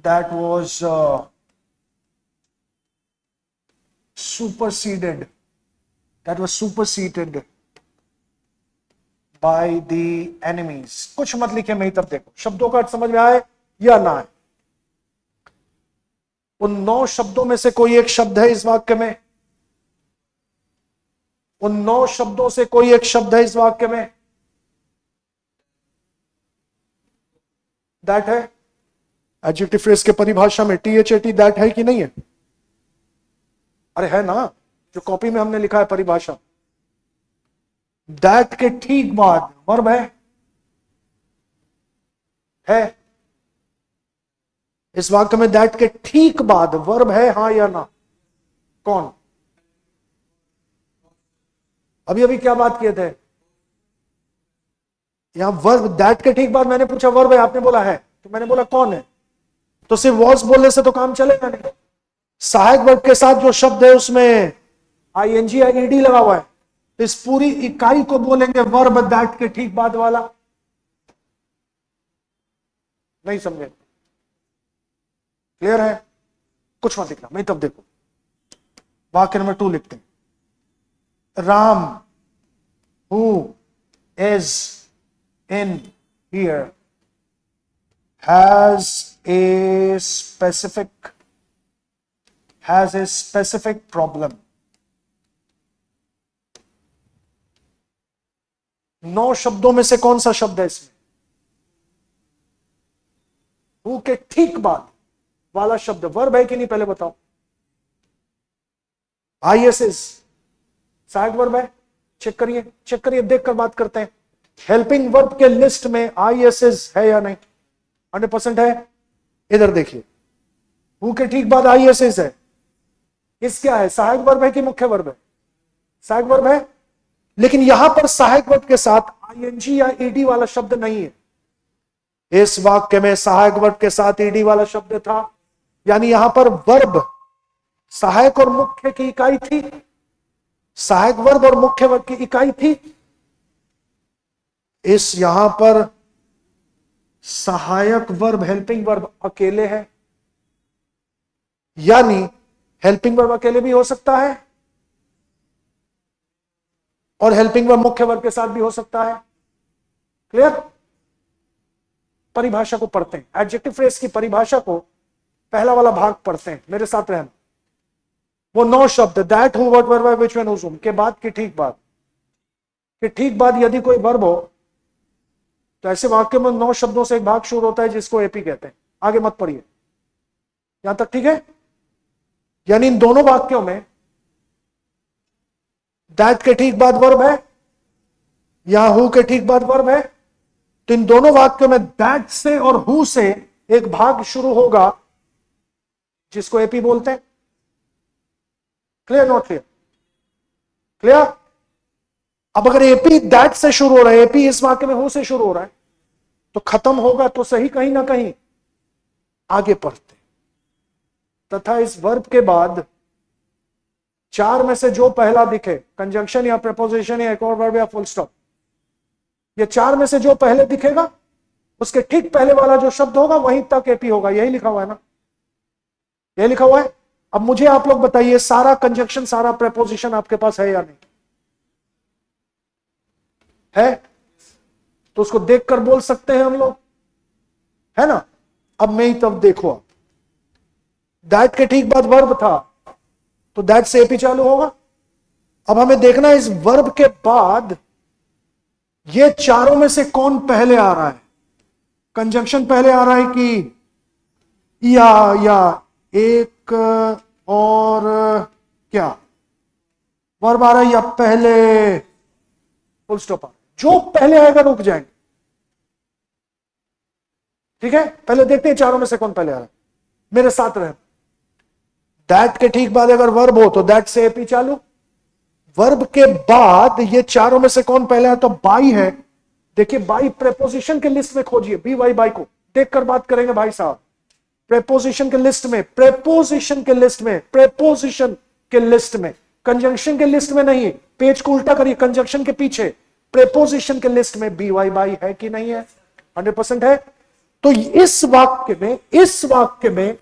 that was superseded by the enemies। कुछ मत लिखे, मैं तब देखो, शब्दों का अर्थ समझ में आए या ना आए। उन 9 शब्दों में से कोई एक शब्द है इस वाक्य में, उन 9 शब्दों से कोई एक शब्द है इस वाक्य में, दैट है। एडजेक्टिव फ्रेज के परिभाषा में THAT दैट है कि नहीं है? अरे है ना, जो कॉपी में हमने लिखा है परिभाषा। दैट के ठीक बाद वर्ब है। इस वाक्य में दैट के ठीक बाद वर्ब है, हां या ना? कौन? अभी अभी क्या बात किए थे? यहां वर्ब, दैट के ठीक बाद मैंने पूछा वर्ब है, आपने बोला है, तो मैंने बोला कौन है, तो सिर्फ वॉज बोलने से तो काम चलेगा नहीं। सहायक वर्ब के साथ जो शब्द है उसमें ING या ED लगा हुआ है, तो इस पूरी इकाई को बोलेंगे वर्ब दैट के ठीक बाद वाला। नहीं समझे? क्लियर है? कुछ मत लिखना, मैं तब देखो। वाक्य नंबर 2 लिखते हैं, Ram who is in here has a specific problem। 9 शब्दों में से कौन सा शब्द है इसमें? हु के ठीक बाद वाला शब्द वर्ब है कि नहीं, पहले बताओ। ISS सहायक वर्ब है, चेक करिए, चेक करिए, देखकर बात करते हैं। हेल्पिंग वर्ब के लिस्ट में ISS है या नहीं? 100% है। इधर देखिए, हु के ठीक बाद ISS है। इस क्या है, सहायक वर्ब है कि मुख्य वर्ब है? सहायक वर्ब है, लेकिन यहां पर सहायक वर्ब के साथ ING या ED वाला शब्द नहीं है। इस वाक्य में सहायक वर्ब के साथ ED वाला शब्द था, यानी यहां पर वर्ब सहायक और मुख्य की इकाई थी, सहायक वर्ब और मुख्य वर्ब की इकाई थी। इस यहां पर सहायक वर्ब, हेल्पिंग वर्ब अकेले है, यानी हेल्पिंग वर्ब अकेले भी हो सकता है और हेल्पिंग वर्ब मुख्य वर्ब के साथ भी हो सकता है। क्लियर? परिभाषा को पढ़ते हैं, एडजेक्टिव फ्रेज की परिभाषा को, पहला वाला भाग पढ़ते हैं, मेरे साथ रहना। वो 9 शब्द, that, who, what, where, why, which, when, whose, whom के बाद की ठीक बात, के ठीक बाद यदि कोई वर्ब हो, तो ऐसे वाक्य में 9 शब्दों से एक भाग शुरू होता है जिसको एपी कहते हैं। आगे मत पढ़िए, यहां तक ठीक है? यानी इन दोनों वाक्यों में दैट के ठीक बाद वर्ब है, यहां हु के ठीक बाद वर्ब है, तो इन दोनों वाक्यों में दैट से और हु से एक भाग शुरू होगा जिसको एपी बोलते हैं। Clear not clear? क्लियर? अब अगर एपी दैट से शुरू हो रहा है, एपी इस वाक्य में हु से शुरू हो रहा है, तो खत्म होगा तो सही कहीं ना कहीं। आगे पढ़ते, तथा इस वर्ब के बाद 4 में से जो पहला दिखे, कंजंक्शन या प्रेपोजिशन या एक और वर्ब या फुल स्टॉप, ये चार में से जो पहले दिखेगा उसके ठीक पहले वाला जो शब्द होगा वहीं तक एपी होगा। यही लिखा हुआ है ना, यही लिखा हुआ है। अब मुझे आप लोग बताइए, सारा कंजक्शन सारा प्रेपोजिशन आपके पास है या नहीं है? तो उसको देखकर बोल सकते हैं हम लोग, है ना। अब मैं ही तब देखो, आप दैट के ठीक बाद वर्ब था तो दैट से एपी चालू होगा। अब हमें देखना है इस वर्ब के बाद ये चारों में से कौन पहले आ रहा है। कंजंक्शन पहले आ रहा है कि या एक और क्या वर्ब आ रहा है, या पहले फुल स्टॉप आ रहा है? जो पहले आएगा रुक जाएंगे, ठीक है। पहले देखते हैं चारों में से कौन पहले आ रहा है, मेरे साथ रहे। दैट के ठीक बाद अगर वर्ब हो तो दैट से एपी चालू। वर्ब के बाद ये चारों में से कौन पहले है, तो बाई है। देखिए बाई प्रेपोजिशन के लिस्ट में खोजिए, बी वाई बाई को देखकर बात करेंगे भाई साहब। प्रेपोजिशन के लिस्ट में, प्रेपोजिशन के लिस्ट में, प्रेपोजिशन के लिस्ट में, कंजंक्शन के लिस्ट में नहीं। पेज को उल्टा करिए, कंजंक्शन के पीछे प्रेपोजिशन के लिस्ट में बी वाई बाई है कि नहीं है? 100% है। तो इस वाक्य में, इस वाक्य में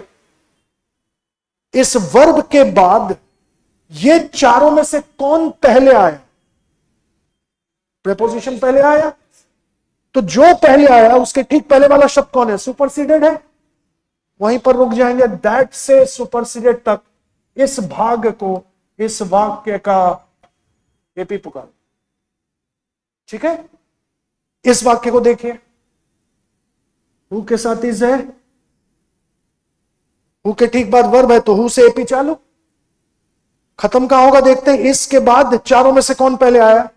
इस वर्ब के बाद ये चारों में से कौन पहले आया? प्रेपोजिशन पहले आया, तो जो पहले आया उसके ठीक पहले वाला शब्द कौन है? सुपरसीडेड है। वहीं पर रुक जाएंगे, दैट से सुपरसीडेड तक इस भाग को, इस वाक्य का एपी पुकार। ठीक है, इस वाक्य को देखिए, हु के साथ इज है, हु के ठीक बाद वर्ब है तो हु से एपी चालू। खत्म कहां होगा देखते हैं, इसके बाद चारों में से कौन पहले आया?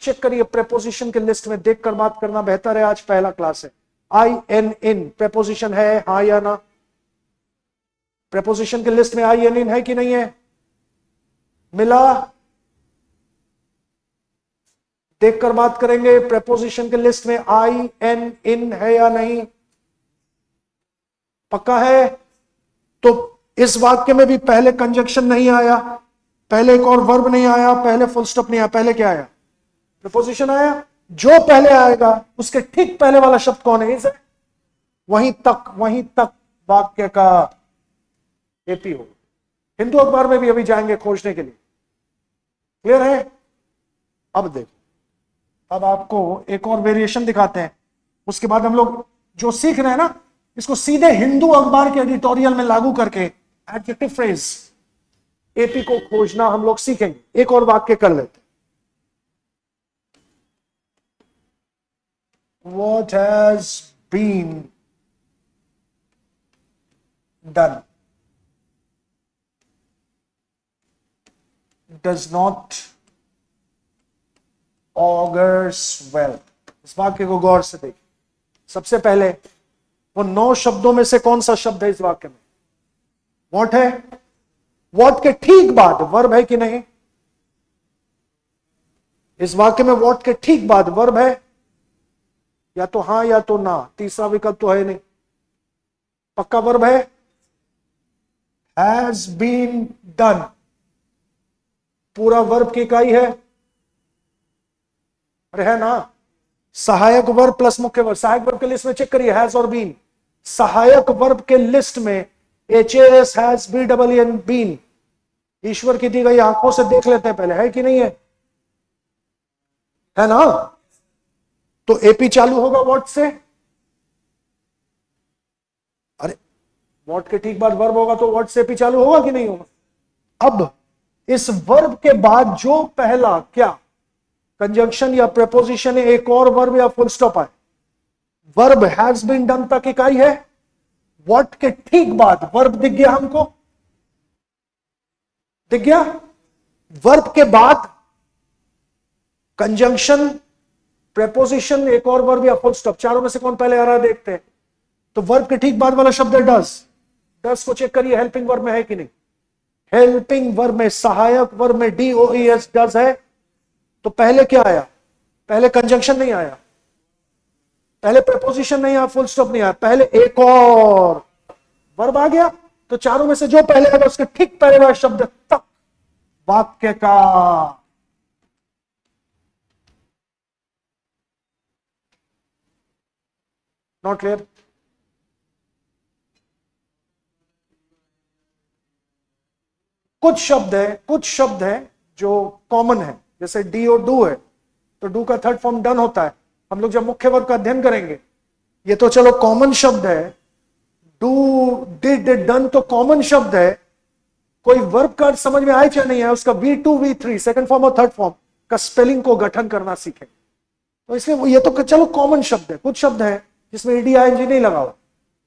चेक करिए प्रेपोजिशन के लिस्ट में, देखकर बात करना बेहतर है, आज पहला क्लास है। आई एन इन प्रेपोजिशन है, हाँ या ना? प्रेपोजिशन के लिस्ट में आई एन इन है कि नहीं है? मिला? देखकर बात करेंगे, प्रेपोजिशन के लिस्ट में आई एन इन है या नहीं? पक्का है? तो इस वाक्य में भी पहले कंजक्शन नहीं आया, पहले एक और वर्ब नहीं आया, पहले फुल स्टॉप नहीं आया, पहले क्या आया? प्रेपोजिशन आया। जो पहले आएगा उसके ठीक पहले वाला शब्द कौन है? इसे वहीं तक वाक्य का एपी हो। हिंदू अखबार में भी अभी जाएंगे खोजने के लिए। क्लियर है? अब देखो, अब आपको एक और वेरिएशन दिखाते हैं, उसके बाद हम लोग जो सीख रहे हैं ना, इसको सीधे हिंदू अखबार के एडिटोरियल में लागू करके एडजेक्टिव फ्रेज एपी को खोजना हम लोग सीखेंगे। एक और वाक्य कर लेते। What has been done does not augurs well। इस वाक्य को गौर से देखिए। सबसे पहले वो 9 शब्दों में से कौन सा शब्द है इस वाक्य में? वॉट है। वॉट के ठीक बाद वर्ब है कि नहीं? इस वाक्य में वॉट के ठीक बाद वर्ब है, या तो हां या तो ना, तीसरा विकल्प तो है नहीं। पक्का वर्ब है। हैज बीन डन पूरा वर्ब की इकाई है, अरे है ना। सहायक वर्ब प्लस मुख्य वर्ब, सहायक वर्ब के लिस्ट में चेक करिए हैज और बीन। सहायक वर्ब के लिस्ट में HAS हैज BEEN बीन, ईश्वर की दी गई आंखों से देख लेते हैं पहले, है कि नहीं है? है ना। तो एपी चालू होगा वॉट से। अरे वॉट के ठीक बाद वर्ब होगा तो वॉट से एपी चालू होगा कि नहीं होगा? अब इस वर्ब के बाद जो पहला क्या कंजंक्शन या प्रेपोजिशन है, एक और वर्ब या फुल स्टॉप आए, वर्ब हैज बीन डन तक इकाई है। वॉट के ठीक बाद वर्ब दिख गया हमको, दिख गया। वर्ब के बाद कंजंक्शन, प्रेपोजिशन, एक और वर्ब या फुल स्टॉप, चारों में से कौन पहले आ रहा है देखते हैं। तो वर्ब के ठीक बाद वाला शब्द है डस। डस को चेक करिए हेल्पिंग वर्ब में है कि नहीं। हेल्पिंग वर्ब में, सहायक वर्ब में DOES डस है। तो पहले क्या आया? पहले कंजंक्शन नहीं आया, पहले प्रेपोजिशन नहीं आया, फुल स्टॉप नहीं आया, पहले एक और वर्ब आ गया। तो चारों में से जो पहले आएगा उसके ठीक पहले वाला शब्द तक वाक्य का नॉट क्लियर? कुछ शब्द है जो कॉमन है, जैसे डी और डू है, तो डू का थर्ड फॉर्म डन होता है। हम लोग जब मुख्य वर्ब का अध्ययन करेंगे, ये तो चलो कॉमन शब्द है, डू डिड डन तो कॉमन शब्द है, कोई वर्ब का समझ में आए चाहे नहीं है, उसका V2 V3 सेकंड फॉर्म और थर्ड फॉर्म का स्पेलिंग को गठन करना सीखें। तो इसलिए ये तो चलो कॉमन शब्द है। कुछ शब्द है जिसमें ईडी आईएनजी नहीं लगा हुआ,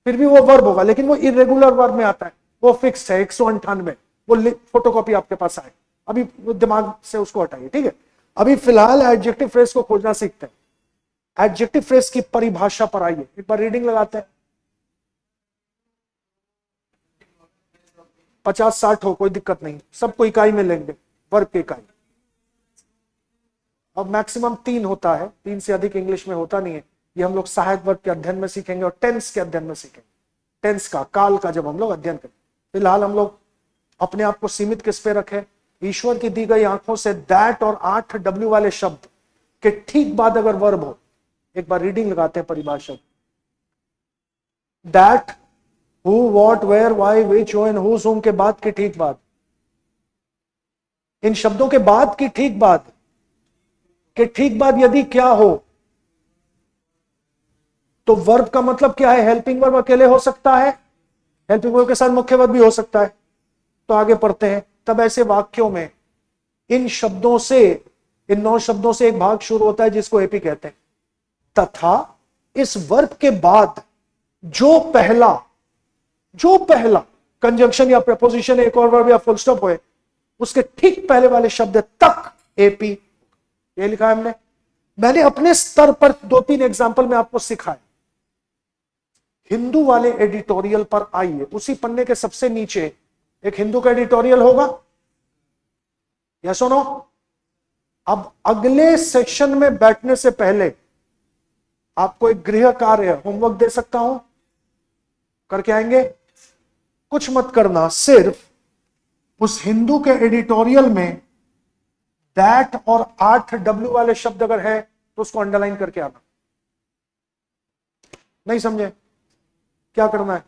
फिर भी वो वर्ब होगा, लेकिन वो इरेगुलर वर्ब में आता है, वो फिक्स है 198, वो फोटोकॉपी आपके पास आए, अभी दिमाग से उसको हटाइए, ठीक है। अभी फिलहाल एडजेक्टिव फ्रेज को खोजना सीखते हैं। एडजेक्टिव फ्रेज की परिभाषा पर आइए, एक बार रीडिंग लगाते हैं। 50-60 हो, कोई दिक्कत नहीं, सबको इकाई में लेंगे, वर्ग की इकाई। अब मैक्सिमम 3 होता है, 3 से अधिक इंग्लिश में होता नहीं है। ये हम लोग सहायक वर्ग के अध्ययन में सीखेंगे और टेंस के अध्ययन में सीखेंगे, टेंस का, काल का जब हम लोग अध्ययन करें। फिलहाल हम लोग अपने आप को सीमित किस पे रखें? ईश्वर की दी गई आंखों से दैट और 8 W वाले शब्द के ठीक बाद अगर वर्ब हो, एक बार रीडिंग लगाते हैं परिभाषा। That, who, what, where, why, which, when, whose, whom के बाद के ठीक बाद, इन शब्दों के बाद की ठीक बाद के ठीक बाद यदि क्या हो तो वर्ब का मतलब क्या है? हेल्पिंग वर्ब अकेले हो सकता है, हेल्पिंग वर्ब के साथ मुख्य वर्ब भी हो सकता है। तो आगे पढ़ते हैं। तब ऐसे वाक्यों में इन शब्दों से, इन 9 शब्दों से एक भाग शुरू होता है जिसको एपी कहते हैं, तथा इस वर्ब के बाद जो पहला कंजंक्शन या प्रपोजिशन, एक और वर्ब या फुल स्टॉप होए, उसके ठीक पहले वाले शब्द तक एपी, ये लिखा है हमने। मैंने अपने स्तर पर 2-3 एग्जाम्पल में आपको सिखाया। हिंदू वाले एडिटोरियल पर आइए, उसी पन्ने के सबसे नीचे एक हिंदू का एडिटोरियल होगा, या सुनो। अब अगले सेक्शन में बैठने से पहले आपको एक गृह कार्य, होमवर्क दे सकता हूं, करके आएंगे। कुछ मत करना, सिर्फ उस हिंदू के एडिटोरियल में दैट और 8 W वाले शब्द अगर है तो उसको अंडरलाइन करके आना। नहीं समझे? क्या करना है?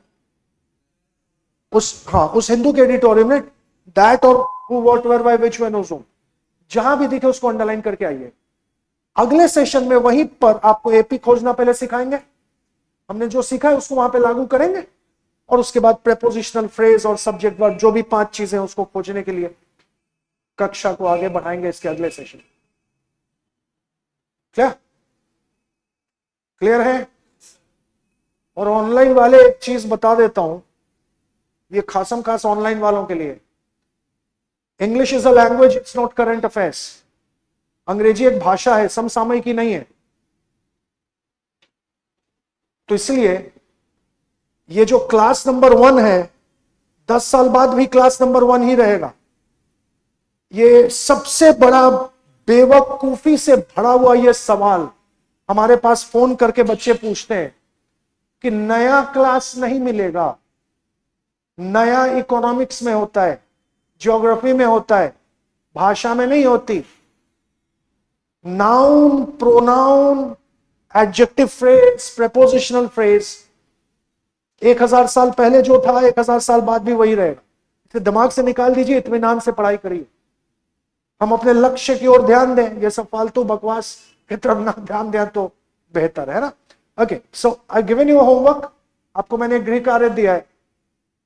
उस हिंदू के एडिटोरियल में दैट और who, what, where, why, which, when, whose, whom, जहां भी दिखे उसको अंडरलाइन करके आइए। अगले सेशन में वहीं पर आपको एपी खोजना पहले सिखाएंगे। हमने जो सीखा है उसको वहां पे लागू करेंगे और उसके बाद प्रेपोजिशनल फ्रेज और सब्जेक्ट वर्ब, जो भी 5 चीजें उसको खोजने के लिए कक्षा को आगे बढ़ाएंगे इसके अगले सेशन। क्या क्लियर है? और ऑनलाइन वाले एक चीज बता देता हूं, ये खासम खास ऑनलाइन वालों के लिए, English is a language, it's not current affairs. अंग्रेजी एक भाषा है, समसामयिकी नहीं है। तो इसलिए ये जो क्लास नंबर 1 है, 10 साल बाद भी क्लास नंबर 1 ही रहेगा। ये सबसे बड़ा बेवकूफी से भरा हुआ ये सवाल हमारे पास फोन करके बच्चे पूछते हैं कि नया क्लास नहीं मिलेगा। नया इकोनॉमिक्स में होता है, ज्योग्राफी में होता है, भाषा में नहीं होती। Noun, pronoun, adjective phrase, prepositional phrase 1000 साल पहले जो था 1000 साल बाद भी वही रहेगा। इसे दिमाग से निकाल दीजिए, इत्मीनान से पढ़ाई करिए। हम अपने लक्ष्य की ओर ध्यान दें, ये सब फालतू बकवास की तरफ ना ध्यान दें तो बेहतर है ना। Okay, so I given you homework, आपको मैंने गृह कार्य दिया है,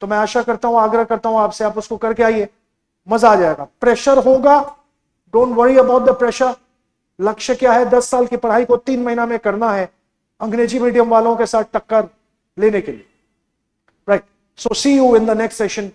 तो मैं आशा करता हूं, आग्रह करता हूं आपसे, आप उसको करके आइए, मजा आ जाएगा। प्रेशर होगा, don't worry about the pressure. लक्ष्य क्या है? 10 साल की पढ़ाई को 3 महीना में करना है, अंग्रेजी मीडियम वालों के साथ टक्कर लेने के लिए, right. So see you in the next session.